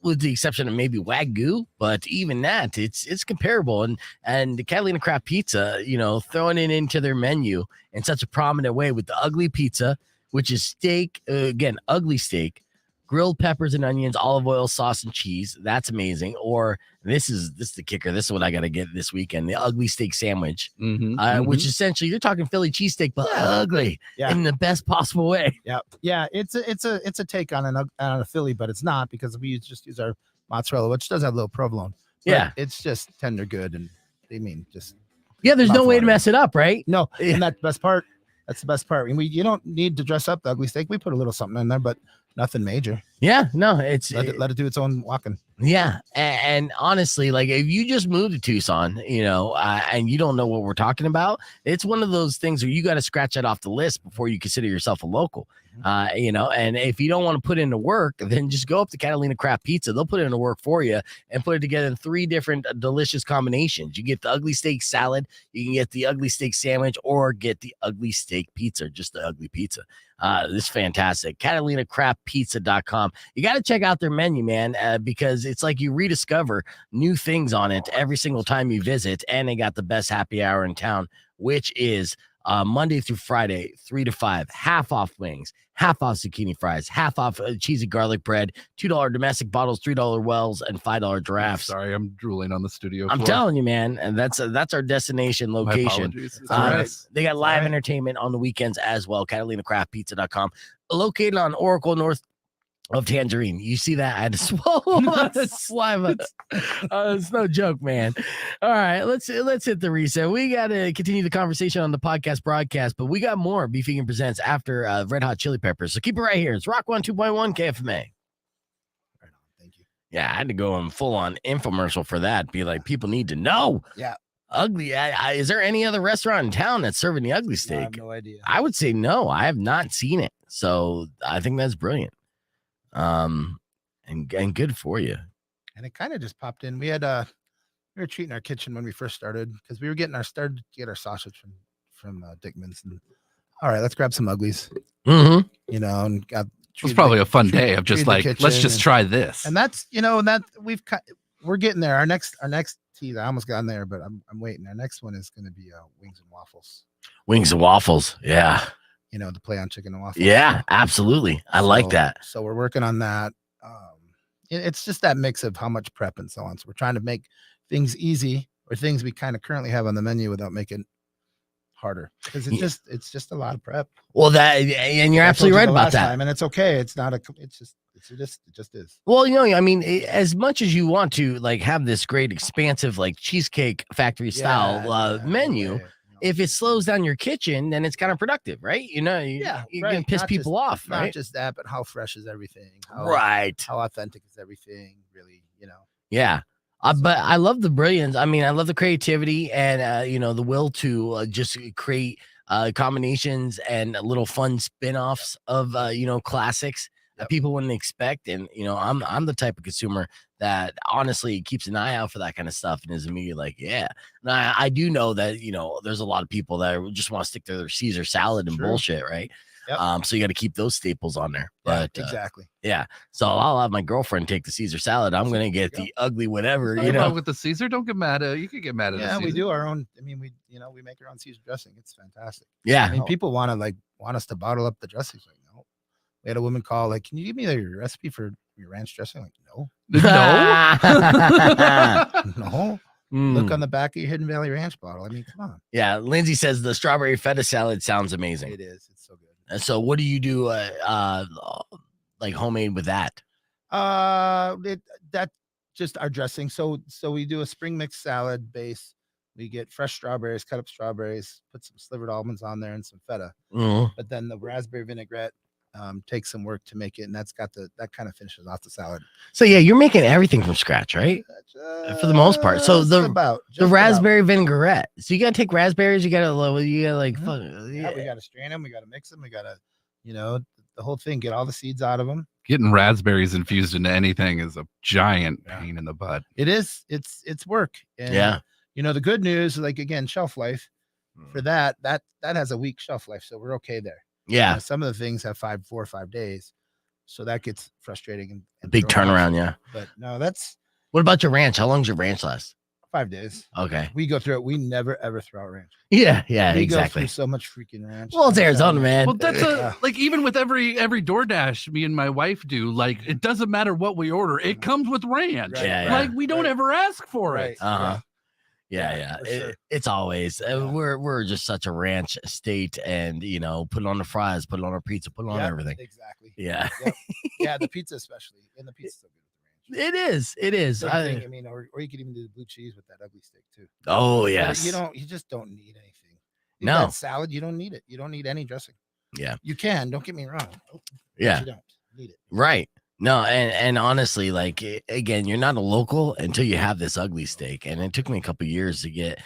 With the exception of maybe Wagyu, but even that, it's comparable. And the Catalina Craft Pizza, throwing it into their menu in such a prominent way with the ugly pizza, which is steak, again, ugly steak, grilled peppers and onions, olive oil, sauce, and cheese. That's amazing. Or this is the kicker. This is what I got to get this weekend. The ugly steak sandwich, which essentially you're talking Philly cheesesteak, but ugly in the best possible way. Yeah. Yeah. It's a take on a Philly, but it's not, because we just use our mozzarella, which does have a little provolone. But Yeah. it's just tender good. And just, Yeah. There's no way to mouth-watering. mess it up, right? no. And that's the best part. That's the best part. You don't need to dress up the ugly steak. We put a little something in there, but nothing major. Yeah. No, it's Let it do its own walking. Yeah, and honestly, like if you just moved to Tucson, and you don't know what we're talking about, it's one of those things where you got to scratch that off the list before you consider yourself a local. And if you don't want to put in the work, then just go up to Catalina Craft Pizza. They'll put in the work for you and put it together in 3 different delicious combinations. You get the ugly steak salad, you can get the ugly steak sandwich, or get the ugly steak pizza, just the ugly pizza. This is fantastic. CatalinaCraftPizza.com. You got to check out their menu, man, because it's like you rediscover new things on it every single time you visit. And they got the best happy hour in town, which is Monday through Friday, 3 to 5, half off wings, half off zucchini fries, half off cheesy garlic bread, $2 domestic bottles, $3 wells, and $5 drafts. Sorry, I'm drooling on the studio I'm floor. telling you, man, and that's our destination My location. apologies. It's all right. They got live entertainment on the weekends as well. CatalinaCraftPizza.com, located on Oracle North of Tangerine. You see that? I had to swallow that saliva. It's no joke, man. All right, let's hit the reset. We got to continue the conversation on the podcast broadcast, but we got more Beef Vegan Presents after Red Hot Chili Peppers. So keep it right here. It's Rock 102.1 KFMA. Right on. Thank you. Yeah, I had to go on full on infomercial for that. Be like, people need to know. Yeah. Ugly. Is there any other restaurant in town that's serving the ugly I steak? have no idea. I would say no. I have not seen it. So I think that's brilliant. And good for you. And it kind of just popped in. We had we were treating our kitchen when we first started, because we were started to get our sausage from Dickman's. And all right, let's grab some uglies. Mm-hmm. And got. It was probably a fun day of just like, let's just try this. And that's that we're getting there. Our next tease, I almost got in there, but I'm waiting. Our next one is going to be wings and waffles. Wings and waffles. Yeah. The play on chicken and waffles. Yeah, absolutely. I like that. So we're working on that. It's just that mix of how much prep and so on. So we're trying to make things easy, or things we kind of currently have on the menu, without making it harder, because it's just a lot of prep. Well, and you're absolutely right about that. And it's okay. It's not it just is. Well, I mean, as much as you want to like have this great expansive like cheesecake factory style menu, if it slows down your kitchen, then it's kind of productive, right? You know, you're gonna piss Not people just- off, right? Not just that, but how fresh is everything? Right. How authentic is everything? Really, Yeah. But I love the brilliance. I mean, I love the creativity and the will to just create combinations and little fun spin-offs of classics that people wouldn't expect. And I'm the type of consumer that honestly keeps an eye out for that kind of stuff and is immediately like, yeah. And I do know that there's a lot of people that just want to stick to their Caesar salad and bullshit, right? Yep. So you got to keep those staples on there. But exactly. yeah. So I'll have my girlfriend take the Caesar salad. I'm gonna get the ugly whatever, with the Caesar. Don't get mad at. You could get mad at. Yeah, the we Caesar. do our own. I mean, we make our own Caesar dressing. It's fantastic. Yeah. I mean, people want us to bottle up the dressings. Like, no. We had a woman call, like, can you give me your recipe for your ranch dressing? Like, no. No. Look on the back of your Hidden Valley Ranch bottle. I mean, come on. Yeah, Lindsay says the strawberry feta salad sounds amazing. It is. It's so good. And so what do you do like homemade with that? That's just our dressing. So we do a spring mix salad base. We get fresh strawberries, cut up strawberries, put some slivered almonds on there and some feta. But then the raspberry vinaigrette takes some work to make it, and that kind of finishes off the salad. So yeah, you're making everything from scratch, right? For the most part. So the raspberry vinaigrette. So you gotta take raspberries, you gotta we gotta strain them, we gotta mix them, we gotta the whole thing, get all the seeds out of them. Getting raspberries infused into anything is a giant pain in the butt. It is. It's work. And, the good news, like, again, shelf life for that has a week shelf life, so we're okay there. Yeah. Some of the things have 4 or 5 days, so that gets frustrating. And big turnaround, yeah. But no, that's. What about your ranch? How long does your ranch last? 5 days. Okay. We go through it. We never ever throw out ranch. Yeah, we exactly. Go through so much freaking ranch. Well, it's Arizona, man. Well, that's like even with every DoorDash me and my wife do, like, it doesn't matter what we order, it comes with ranch. Right. Yeah, like we don't ever ask for it. Uh-huh. Yeah. Sure. It's always we're just such a ranch state, and put it on the fries, put it on our pizza, put it on everything. Exactly. Yeah. Yeah, the pizza especially, and the pizza's so good with the ranch. It is. I mean, or you could even do the blue cheese with that ugly steak too. Oh yes. You just don't need anything. No. That salad, you don't need it. You don't need any dressing. Yeah. You can. Don't get me wrong. Yeah. You don't need it. Right. No, and honestly, like, again, you're not a local until you have this ugly steak, and it took me a couple of years to get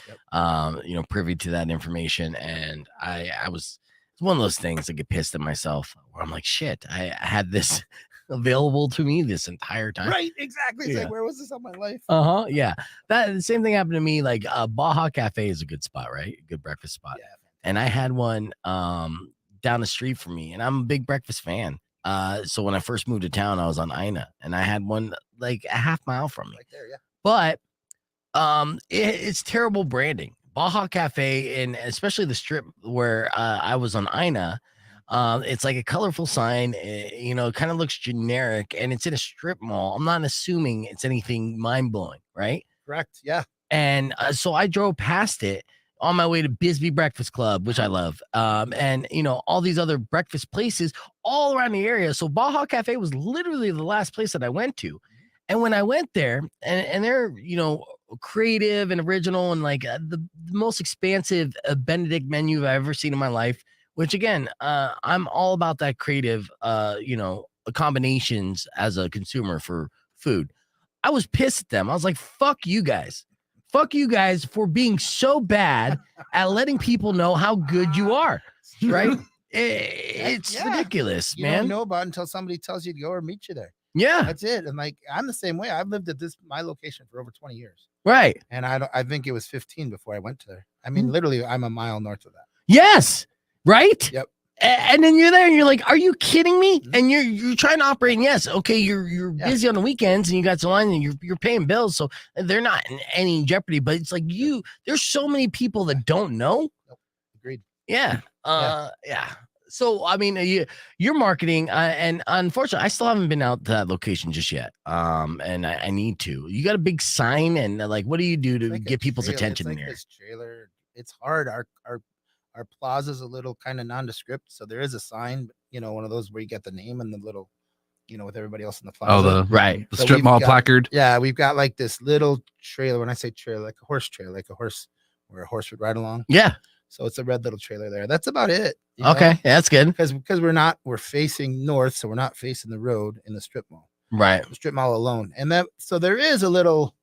privy to that information, and I was, it's one of those things that get pissed at myself where I'm like, shit, I had this available to me this entire time. Right, exactly. It's like, where was this all my life? Yeah, the same thing happened to me. Like, Baja Cafe is a good spot, right? A good breakfast spot. Yeah. And I had one down the street from me, and I'm a big breakfast fan. So when I first moved to town, I was on Ina, and I had one like a half mile from me. Right there, yeah. But it's terrible branding. Baja Cafe, and especially the strip where I was on Ina, it's like a colorful sign. It kind of looks generic, and it's in a strip mall. I'm not assuming it's anything mind blowing, right? Correct. Yeah. And so I drove past it on my way to Bisbee Breakfast Club, which I love. And all these other breakfast places all around the area. So Baja Cafe was literally the last place that I went to. And when I went there, and they're, creative and original, and like the most expansive Benedict menu I've ever seen in my life, which again, I'm all about that creative, combinations as a consumer for food. I was pissed at them. I was like, fuck you guys. Fuck you guys for being so bad at letting people know how good you are, right? It's ridiculous, you man. don't know about it until somebody tells you to go or meet you there. Yeah, that's it. And like, I'm the same way. I've lived at my location for over 20 years. Right. And I think it was 15 before I went to there. I mean, literally, I'm a mile north of that. Yes. Right. Yep. And then you're there and you're like, are you kidding me? And you're trying to operate. And yes, okay, you're busy on the weekends and you got some line and you're paying bills, so they're not in any jeopardy. But it's like there's so many people that don't know. Nope. Agreed. Yeah. Yeah. So I mean, you're marketing, and unfortunately, I still haven't been out to that location just yet. And I need to. You got a big sign, and like, what do you do to get people's attention it's there? This trailer, it's hard. Our plaza is a little kind of nondescript, so there is a sign, one of those where you get the name and the little, with everybody else in the plaza. The strip mall placard. Yeah, we've got like this little trailer. When I say trailer, like a horse trailer, like a horse where a horse would ride along. Yeah. So it's a red little trailer there. That's about it. you know? Okay, yeah, that's good. Because we're facing north, so we're not facing the road in the strip mall. Right. The strip mall alone, and so there is a little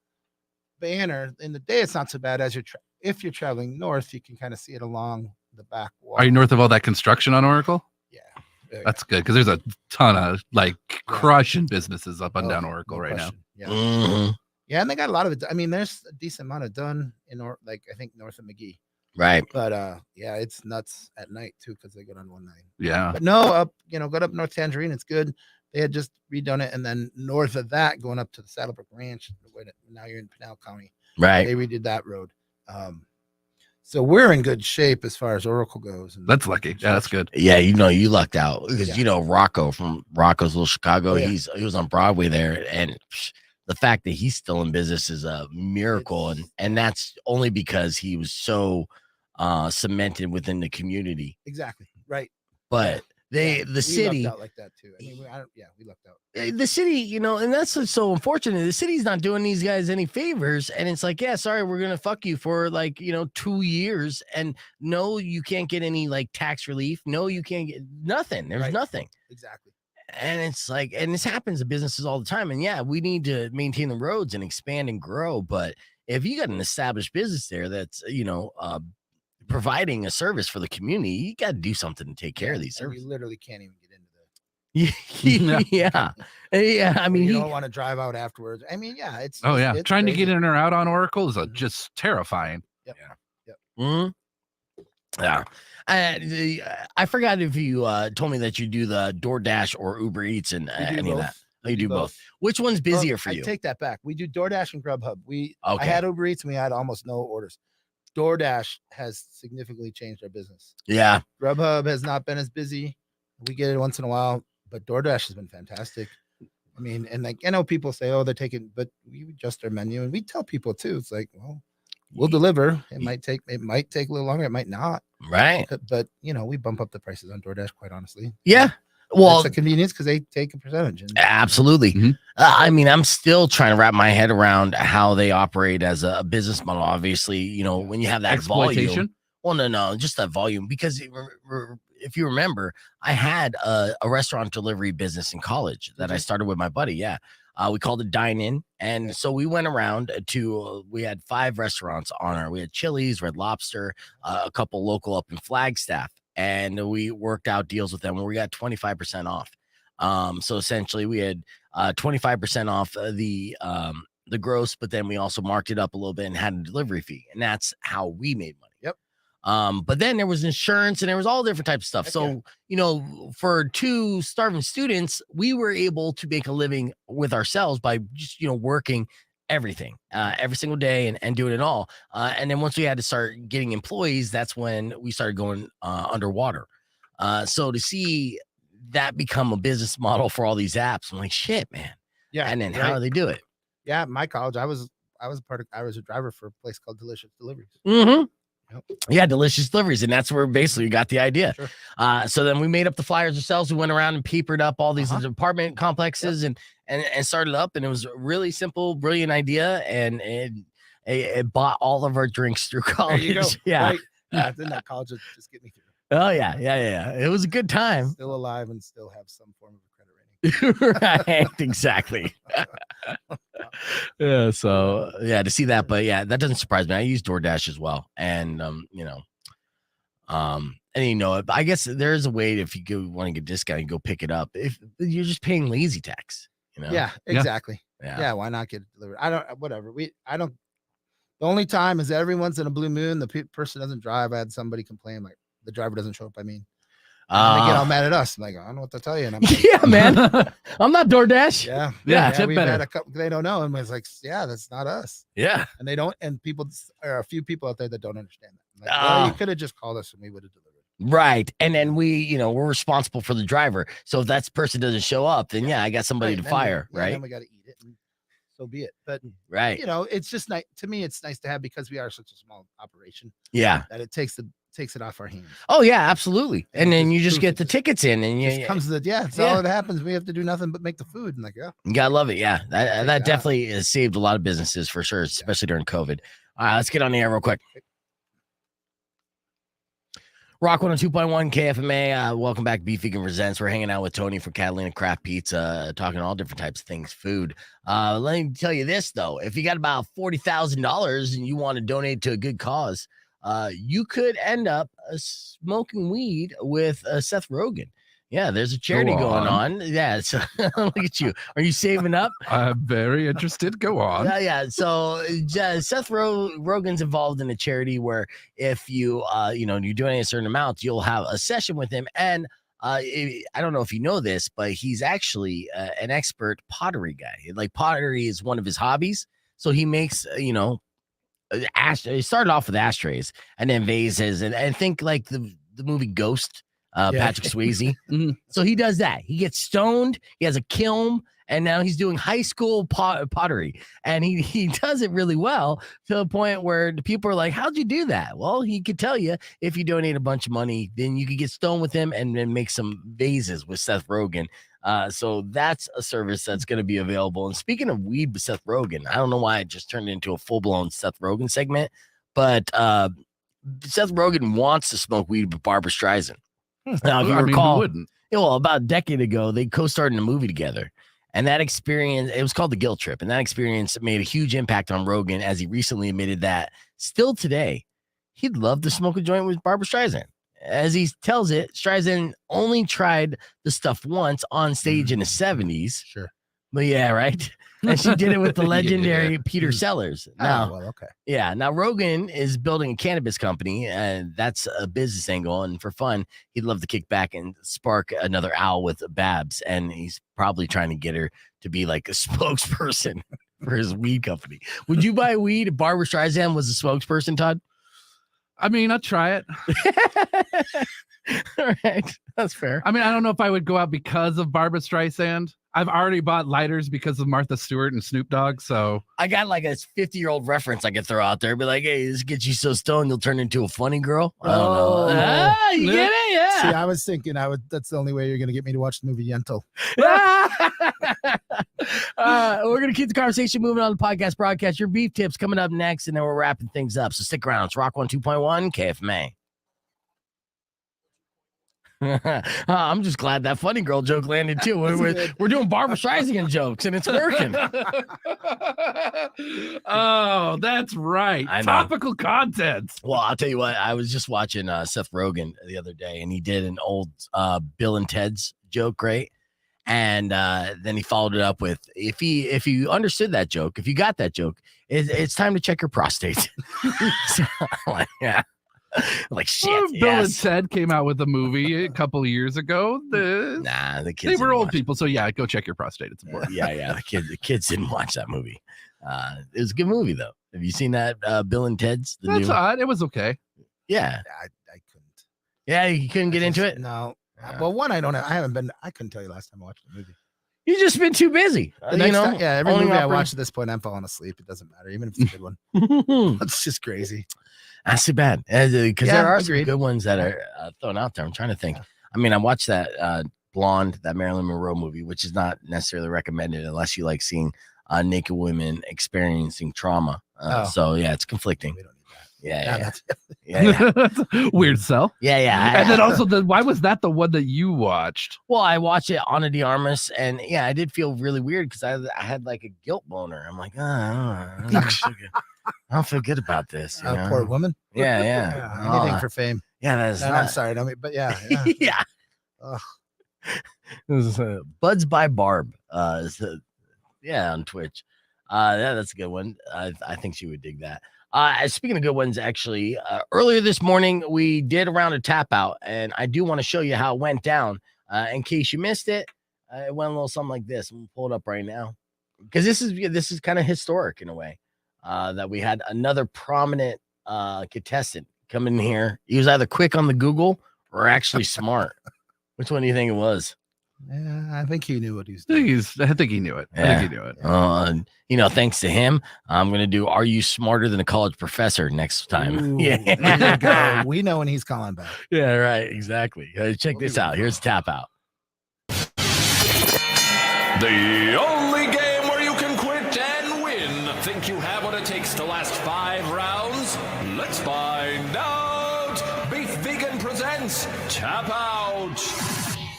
banner in the day. It's not so bad as if you're traveling north, you can kind of see it along the back wall. Are you north of all that construction on Oracle? Yeah, That's good because there's a ton of like crushing businesses up and down Oracle no right question. Yeah. Mhm. Yeah, and they got a lot of it. I mean, there's a decent amount of done in I think north of McGee. Right. But yeah, it's nuts at night too because they go on 1-9. Yeah. But no, go up North Tangerine. It's good. They had just redone it, and then north of that, going up to the Saddlebrook Ranch. Now you're in Pinal County. Right. They redid that road. So we're in good shape as far as Oracle goes. And That's lucky. Yeah, that's good. Yeah, you lucked out because Yeah. Rocco from Rocco's Little Chicago. Oh, yeah. He was on Broadway there, and the fact that he's still in business is a miracle, and that's only because he was so cemented within the community. Exactly right. But the we city, lucked out like that too. I mean, we lucked out. the city, and that's what's so unfortunate. The city's not doing these guys any favors, and it's like, yeah, sorry, we're gonna fuck you for 2 years, and no, you can't get any tax relief. No, you can't get nothing. There's Right. nothing. Exactly. And it's and this happens to businesses all the time. And yeah, we need to maintain the roads and expand and grow. But if you got an established business there that's, providing a service for the community, you got to do something to take care of these And services. you literally can't even get into the. Yeah. Yeah. I mean, you don't want to drive out afterwards. I mean, yeah, it's. Oh yeah. it's Trying to crazy. get in or out on Oracle is just terrifying. Yep. Mhm. Yeah. I forgot if you told me that you do the DoorDash or Uber Eats and We do any of both. that. Oh, you do both. Which one's busier for you? I take that back. We do DoorDash and Grubhub. I Okay. had Uber Eats and we had almost no orders. DoorDash has significantly changed our business. Yeah. Grubhub has not been as busy. We get it once in a while, but DoorDash has been fantastic. I mean, and I know people say, "Oh, they're taking," but we adjust our menu and we tell people too. It's like, well, we'll deliver. It might take a little longer. It might not. Right. But we bump up the prices on DoorDash. Quite honestly. Yeah. Well, it's a convenience because they take a percentage. And, absolutely. Mhm. I mean, I'm still trying to wrap my head around how they operate as a business model. Obviously, when you have that volume. Exploitation. Well, no, just that volume. Because if you remember, I had a restaurant delivery business in college that I started with my buddy. Yeah. We called it Dine In. And so we went around we had 5 restaurants on we had Chili's, Red Lobster, a couple local up in Flagstaff. And we worked out deals with them where we got 25% off. So essentially we had 25% off the gross, but then we also marked it up a little bit and had a delivery fee. And that's how we made money. Yep. But then there was insurance and there was all different types of stuff. Heck So, for 2 starving students, we were able to make a living with ourselves by just, working everything every single day and doing it all. And then once we had to start getting employees, that's when we started going underwater. So to see that become a business model for all these apps, I'm like, shit, man. yeah. And then right. how do they do it? Yeah, my college, I was a driver for a place called Delicious Deliveries. Mm-hmm. Yep. Yeah, Delicious Deliveries. And that's where basically we got the idea. Sure. So then we made up the flyers ourselves. We went around and peepered up all these apartment complexes and started up. And it was a really simple, brilliant idea. And it bought all of our drinks through There college. you go. Yeah. Right. Yeah, then that college would just get me through. Oh, yeah. It was a good time. Still alive and still have some form of a credit rating. Right. Exactly. Yeah. So, yeah, to see that. But yeah, that doesn't surprise me. I use DoorDash as well. And, I guess there is a way if you want to get a discount, you go pick it up. If you're just paying lazy tax, Yeah, exactly. Yeah. Yeah, why not get it delivered? The only time is every once in a blue moon, the person doesn't drive. I had somebody complain, like the driver doesn't show up. I mean, and they get all mad at us. I'm like, I don't know what to tell you. And I'm like, yeah, man. I'm not DoorDash. yeah. tip We've better. had a couple, they don't know. And it's like, yeah, that's not us. Yeah. And they don't, and there are a few people out there that don't understand that. I'm like, well, you could have just called us and we would have delivered. Right. And then we're responsible for the driver. So if that person doesn't show up, then I got somebody to fire. Right. Then we got to eat it. And so be it. But right. it's just nice to me. It's nice to have because we are such a small operation. Yeah. That it takes it off our hands. Oh yeah, absolutely. And then just you just proof get it the just- tickets in and It comes to it's all that happens. We have to do nothing but make the food and you gotta love it. Yeah. That that. definitely has saved a lot of businesses for sure, especially during COVID. All right, let's get on the air real quick. Rock 102.1 KFMA. Welcome back, Beef Vegan Presents. We're hanging out with Tony from Catalina Craft Pizza, talking all different types of things, food. Let me tell you this, though. If you got about $40,000 and you want to donate to a good cause, you could end up smoking weed with Seth Rogen. Yeah, there's a charity going on. Yeah, so look at you. Are you saving up? I'm very interested. Go on. Yeah. So Seth Rogen's involved in a charity where if you you donate a certain amount, you'll have a session with him. And I don't know if you know this, but he's actually an expert pottery guy. Like pottery is one of his hobbies. So he makes he started off with ashtrays and then vases, and I think like the movie Ghost. Patrick Swayze. So he does that. He gets stoned. He has a kiln, and now he's doing high school pottery, and he does it really well to the point where the people are like, "How'd you do that?" Well, he could tell you if you donate a bunch of money, then you could get stoned with him and then make some vases with Seth Rogen. So that's a service that's going to be available. And speaking of weed with Seth Rogen, I don't know why it just turned into a full-blown Seth Rogen segment, but Seth Rogen wants to smoke weed with Barbra Streisand. Now, if you recall, about a decade ago, they co-starred in a movie together. And that experience, it was called The Guilt Trip. And that experience made a huge impact on Rogen, as he recently admitted that still today, he'd love to smoke a joint with Barbra Streisand. As he tells it, Streisand only tried the stuff once on stage in the 70s. Sure. But yeah, right. And she did it with the legendary Peter Sellers. Now, okay. Yeah. Now Rogen is building a cannabis company, and that's a business angle. And for fun, he'd love to kick back and spark another owl with Babs. And he's probably trying to get her to be like a spokesperson for his weed company. Would you buy weed if Barbra Streisand was a spokesperson, Todd? I mean, I'll try it. All right. That's fair. I mean, I don't know if I would go out because of Barbra Streisand. I've already bought lighters because of Martha Stewart and Snoop Dogg. So I got like a 50-year-old reference I could throw out there. Be like, hey, this gets you so stoned you'll turn into a funny girl. I don't know. You get it? Yeah. See, I was thinking that's the only way you're going to get me to watch the movie Yentl. We're going to keep the conversation moving on the podcast broadcast. Your beef tips coming up next, and then we're wrapping things up. So stick around. It's Rock 102.1 KFMA. I'm just glad that funny girl joke landed too. We're doing Barbra Streisand jokes and it's working. Oh, that's right. Topical content. Well, I'll tell you what. I was just watching Seth Rogen the other day, and he did an old Bill and Ted's joke, right? And then he followed it up with, if you understood that joke, if you got that joke, it's time to check your prostate. So, yeah. Like shit. Bill and Ted came out with a movie a couple of years ago. The kids. They were old people, so yeah, go check your prostate. It's important. Yeah. The kids didn't watch that movie. It was a good movie though. Have you seen that Bill and Ted's? That's odd. It was okay. Yeah, I couldn't. Yeah, you couldn't get into it. No. Well, one, I don't know. I haven't been. I couldn't tell you last time I watched the movie. You just been too busy. Every movie I watch at this point, I'm falling asleep. It doesn't matter, even if it's a good one. It's just crazy. That's too bad, because there are some good ones that are thrown out there. I'm trying to think. Yeah. I mean, I watched that Blonde, that Marilyn Monroe movie, which is not necessarily recommended unless you like seeing naked women experiencing trauma. So yeah, it's conflicting. We don't need that. Yeah. That's weird sell. Yeah. And then also, why was that the one that you watched? Well, I watched it Ana de Armas, and yeah, I did feel really weird because I had like a guilt boner. I'm like, I don't feel good about this. Poor woman. Yeah. Anything for fame. Yeah, I'm sorry, but yeah. Yeah. This is Buds by Barb. On Twitch. That's a good one. I think she would dig that. Speaking of good ones, actually, earlier this morning we did a round of tap out, and I do want to show you how it went down. In case you missed it, it went a little something like this. I'm gonna pull it up right now because this is kind of historic in a way. That we had another prominent contestant come in here. He was either quick on the Google or actually smart. Which one do you think it was? Yeah, I think he knew what he was doing. I think he knew it. Yeah. I think he knew it. Thanks to him, I'm going to do Are You Smarter Than a College Professor next time. Ooh, there you go. We know when he's calling back. Yeah, right. Exactly. Check this out. Here's Tap Out. The only game where you can quit and win. Think you have what it takes to last 5 rounds? Let's find out. Beef Vegan presents Tap Out.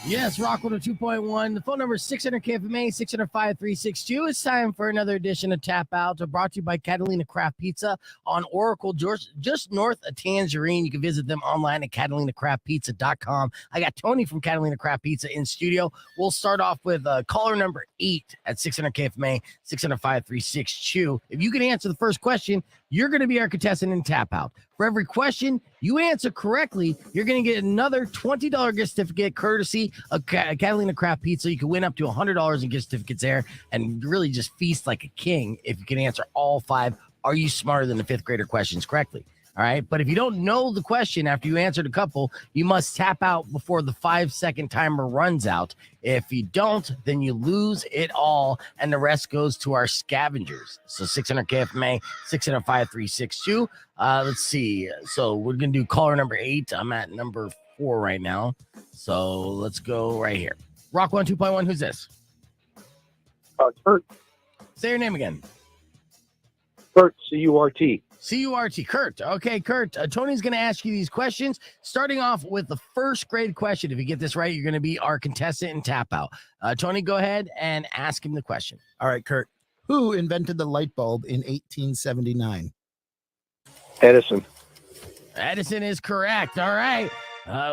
Yes, Rock 102.1. The phone number is 600-KFMA, 600-5362. It's time for another edition of Tap Out, brought to you by Catalina Craft Pizza on Oracle, Georgia, just north of Tangerine. You can visit them online at CatalinaCraftPizza.com. I got Tony from Catalina Craft Pizza in studio. We'll start off with caller number 8 at 600-KFMA, 600-5362. If you can answer the first question, you're going to be our contestant in Tap Out. For every question you answer correctly, you're going to get another $20 gift certificate courtesy of Catalina Craft Pizza. You can win up to $100 in gift certificates there and really just feast like a king if you can answer all 5 "Are you smarter than the 5th grader" questions correctly. All right. But if you don't know the question after you answered a couple, you must tap out before the 5-second timer runs out. If you don't, then you lose it all, and the rest goes to our scavengers. So 600-KFMA, 600-5362. Let's see. So we're going to do caller number 8. I'm at number 4 right now. So let's go right here. Rock 102.1. Who's this? Kurt. Say your name again. Kurt, C-U-R-T. C-U-R-T. Kurt. Okay, Kurt. Tony's going to ask you these questions, starting off with the first grade question. If you get this right, you're going to be our contestant in Tap Out. Tony, go ahead and ask him the question. All right, Kurt. Who invented the light bulb in 1879? Edison. Edison is correct. All right.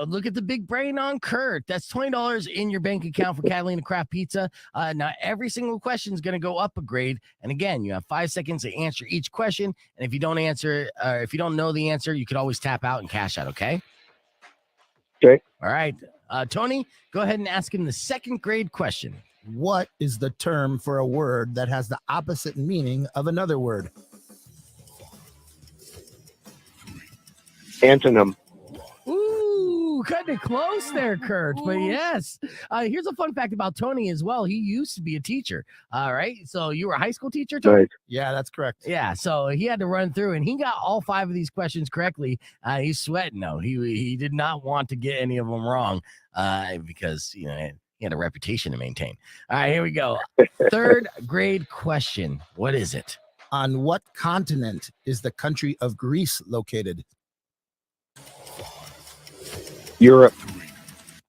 Look at the big brain on Kurt. That's $20 in your bank account for Catalina Craft Pizza. Now, every single question is going to go up a grade. And again, you have 5 seconds to answer each question. And if you don't answer, if you don't know the answer, you could always tap out and cash out. Okay. Okay. All right. Tony, go ahead and ask him the 2nd grade question. What is the term for a word that has the opposite meaning of another word? Antonym. Ooh, kind of close there, Kurt. But yes, here's a fun fact about Tony as well. He used to be a teacher. All right. So you were a high school teacher, Tony? Right. Yeah, that's correct. Yeah. So he had to run through, and he got all 5 of these questions correctly. He's sweating though. He did not want to get any of them wrong because he had a reputation to maintain. All right, here we go. 3rd grade question. What is it? On what continent is the country of Greece located? Europe.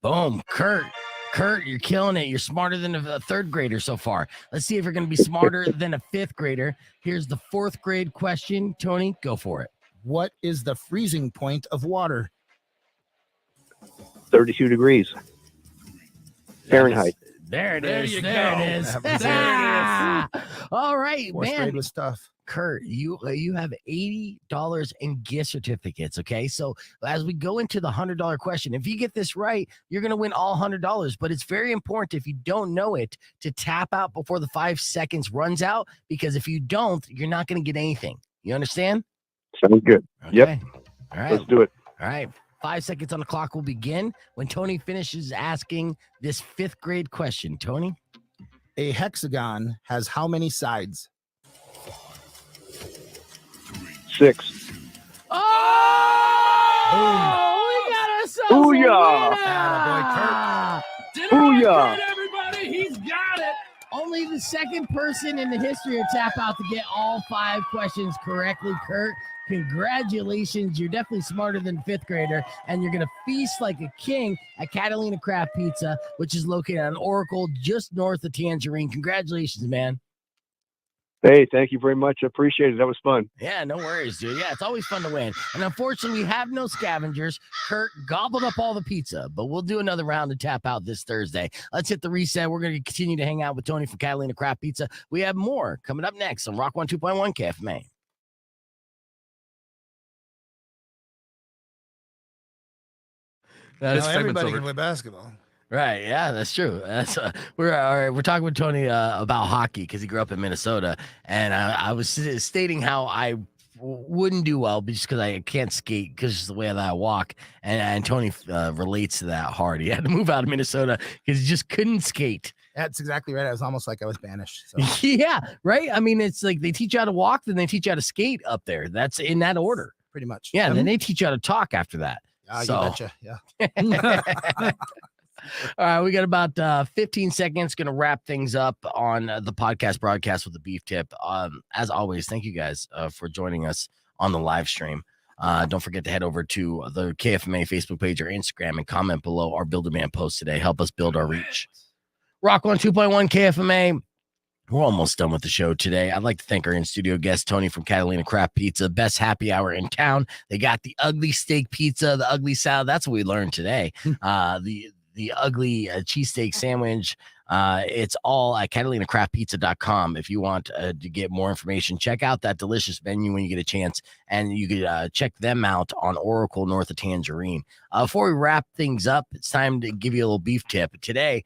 Boom, Kurt. Kurt, you're killing it. You're smarter than a 3rd grader so far. Let's see if you're going to be smarter than a 5th grader. Here's the 4th grade question. Tony, go for it. What is the freezing point of water? 32 degrees. Fahrenheit. There it There is. you There go. it is. There it is. All right, 4th grade man. was tough. Kurt, you have $80 in gift certificates. Okay, so as we go into the $100 question, if you get this right, you're going to win all $100. But it's very important, if you don't know it, to tap out before the 5 seconds runs out, because if you don't, you're not going to get anything. You understand? Sounds good. Okay. Yep. All right. Let's do it. All right. 5 seconds on the clock will begin when Tony finishes asking this 5th grade question. Tony? A hexagon has how many sides? 6. Oh! We got ourselves Booyah! a winner! Booyah! Everybody, he's got it. Only the 2nd person in the history of Tap Out to get all 5 questions correctly, Kurt. Congratulations. You're definitely smarter than a 5th grader, and you're going to feast like a king at Catalina Craft Pizza, which is located on Oracle, just north of Tangerine. Congratulations, man. Hey, thank you very much. I appreciate it. That was fun. Yeah, no worries, dude. Yeah, it's always fun to win. And unfortunately, we have no scavengers. Kurt gobbled up all the pizza, but we'll do another round to Tap Out this Thursday. Let's hit the reset. We're going to continue to hang out with Tony from Catalina Craft Pizza. We have more coming up next on Rock 102.1 KFMA. This segment's Everybody over. can play basketball. Right, yeah, that's true. That's we're talking with Tony about hockey because he grew up in Minnesota, and I was stating how I wouldn't do well just because I can't skate because the way that I walk, and Tony relates to that hard. He had to move out of Minnesota because he just couldn't skate. That's exactly right. I was almost like I was banished. So. Yeah, right. I mean, it's like they teach you how to walk, then they teach you how to skate up there. That's in that order. Pretty much. Yeah, and then they teach you how to talk after that. You So- betcha. Yeah. All right, we got about 15 seconds. Going to wrap things up on the podcast broadcast with the beef tip. As always, thank you guys for joining us on the live stream. Don't forget to head over to the KFMA Facebook page or Instagram and comment below our Build-A-Man post today. Help us build our reach. Rock 102.1 KFMA. We're almost done with the show today. I'd like to thank our in-studio guest, Tony from Catalina Craft Pizza, best happy hour in town. They got the ugly steak pizza, the ugly salad. That's what we learned today. The ugly cheesesteak sandwich. It's all at CatalinaCraftPizza.com. If you want to get more information, check out that delicious menu when you get a chance, and you could check them out on Oracle north of Tangerine. Before we wrap things up, it's time to give you a little beef tip. Today,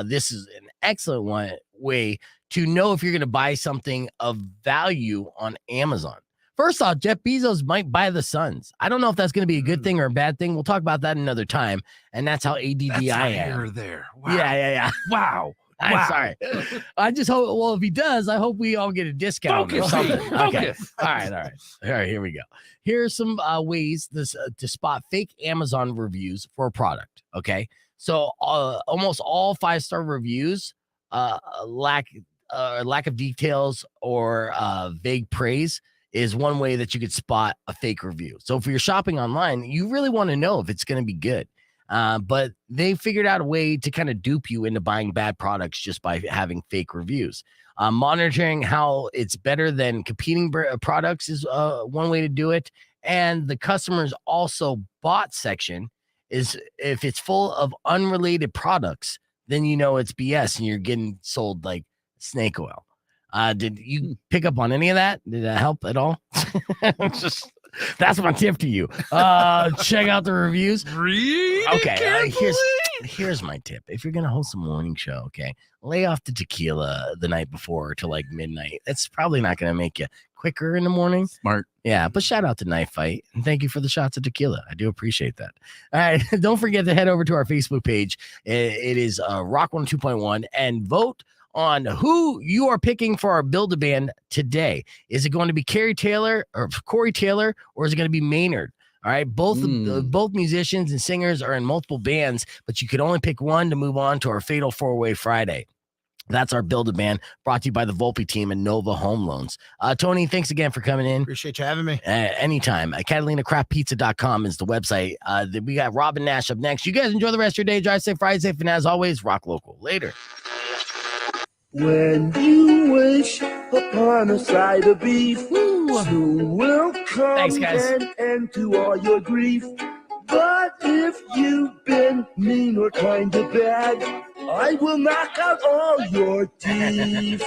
this is an excellent way to know if you're going to buy something of value on Amazon. First off, Jeff Bezos might buy the Suns. I don't know if that's going to be a good thing or a bad thing. We'll talk about that another time. And that's how ADD I am. You're there. Wow. Yeah. Wow. I'm sorry. I just hope, well, if he does, I hope we all get a discount or something. Okay. All right. Here we go. Here are some ways to spot fake Amazon reviews for a product. Okay. So almost all 5-star reviews lack of details or vague praise is one way that you could spot a fake review. So if you're shopping online, you really want to know if it's going to be good. But they figured out a way to kind of dupe you into buying bad products just by having fake reviews. Monitoring how it's better than competing products is one way to do it. And the customers also bought section is if it's full of unrelated products, then you know it's BS and you're getting sold like snake oil. Did you pick up on any of that? Did that help at all? That's my tip to you. Check out the reviews. Okay, here's my tip. If you're gonna host a morning show, okay, lay off the tequila the night before to like midnight. That's probably not gonna make you quicker in the morning. Smart. Yeah, but shout out to Knife Fight and thank you for the shots of tequila. I do appreciate that. All right, don't forget to head over to our Facebook page. It is Rock 102.1 and vote on who you are picking for our Build-A-Band today. Is it going to be Corey Taylor, or is it going to be Maynard? All right, both musicians and singers are in multiple bands, but you could only pick one to move on to our Fatal 4-Way Friday. That's our Build-A-Band, brought to you by the Volpe team and Nova Home Loans. Tony, thanks again for coming in. Appreciate you having me. Anytime. CatalinaCraftPizza.com is the website. We got Robin Nash up next. You guys enjoy the rest of your day. Drive safe, ride safe, and as always, rock local. Later. When you wish upon a side of beef, soon will come. Thanks, guys. An end to all your grief. But if you've been mean or kind of bad, I will knock out all your teeth.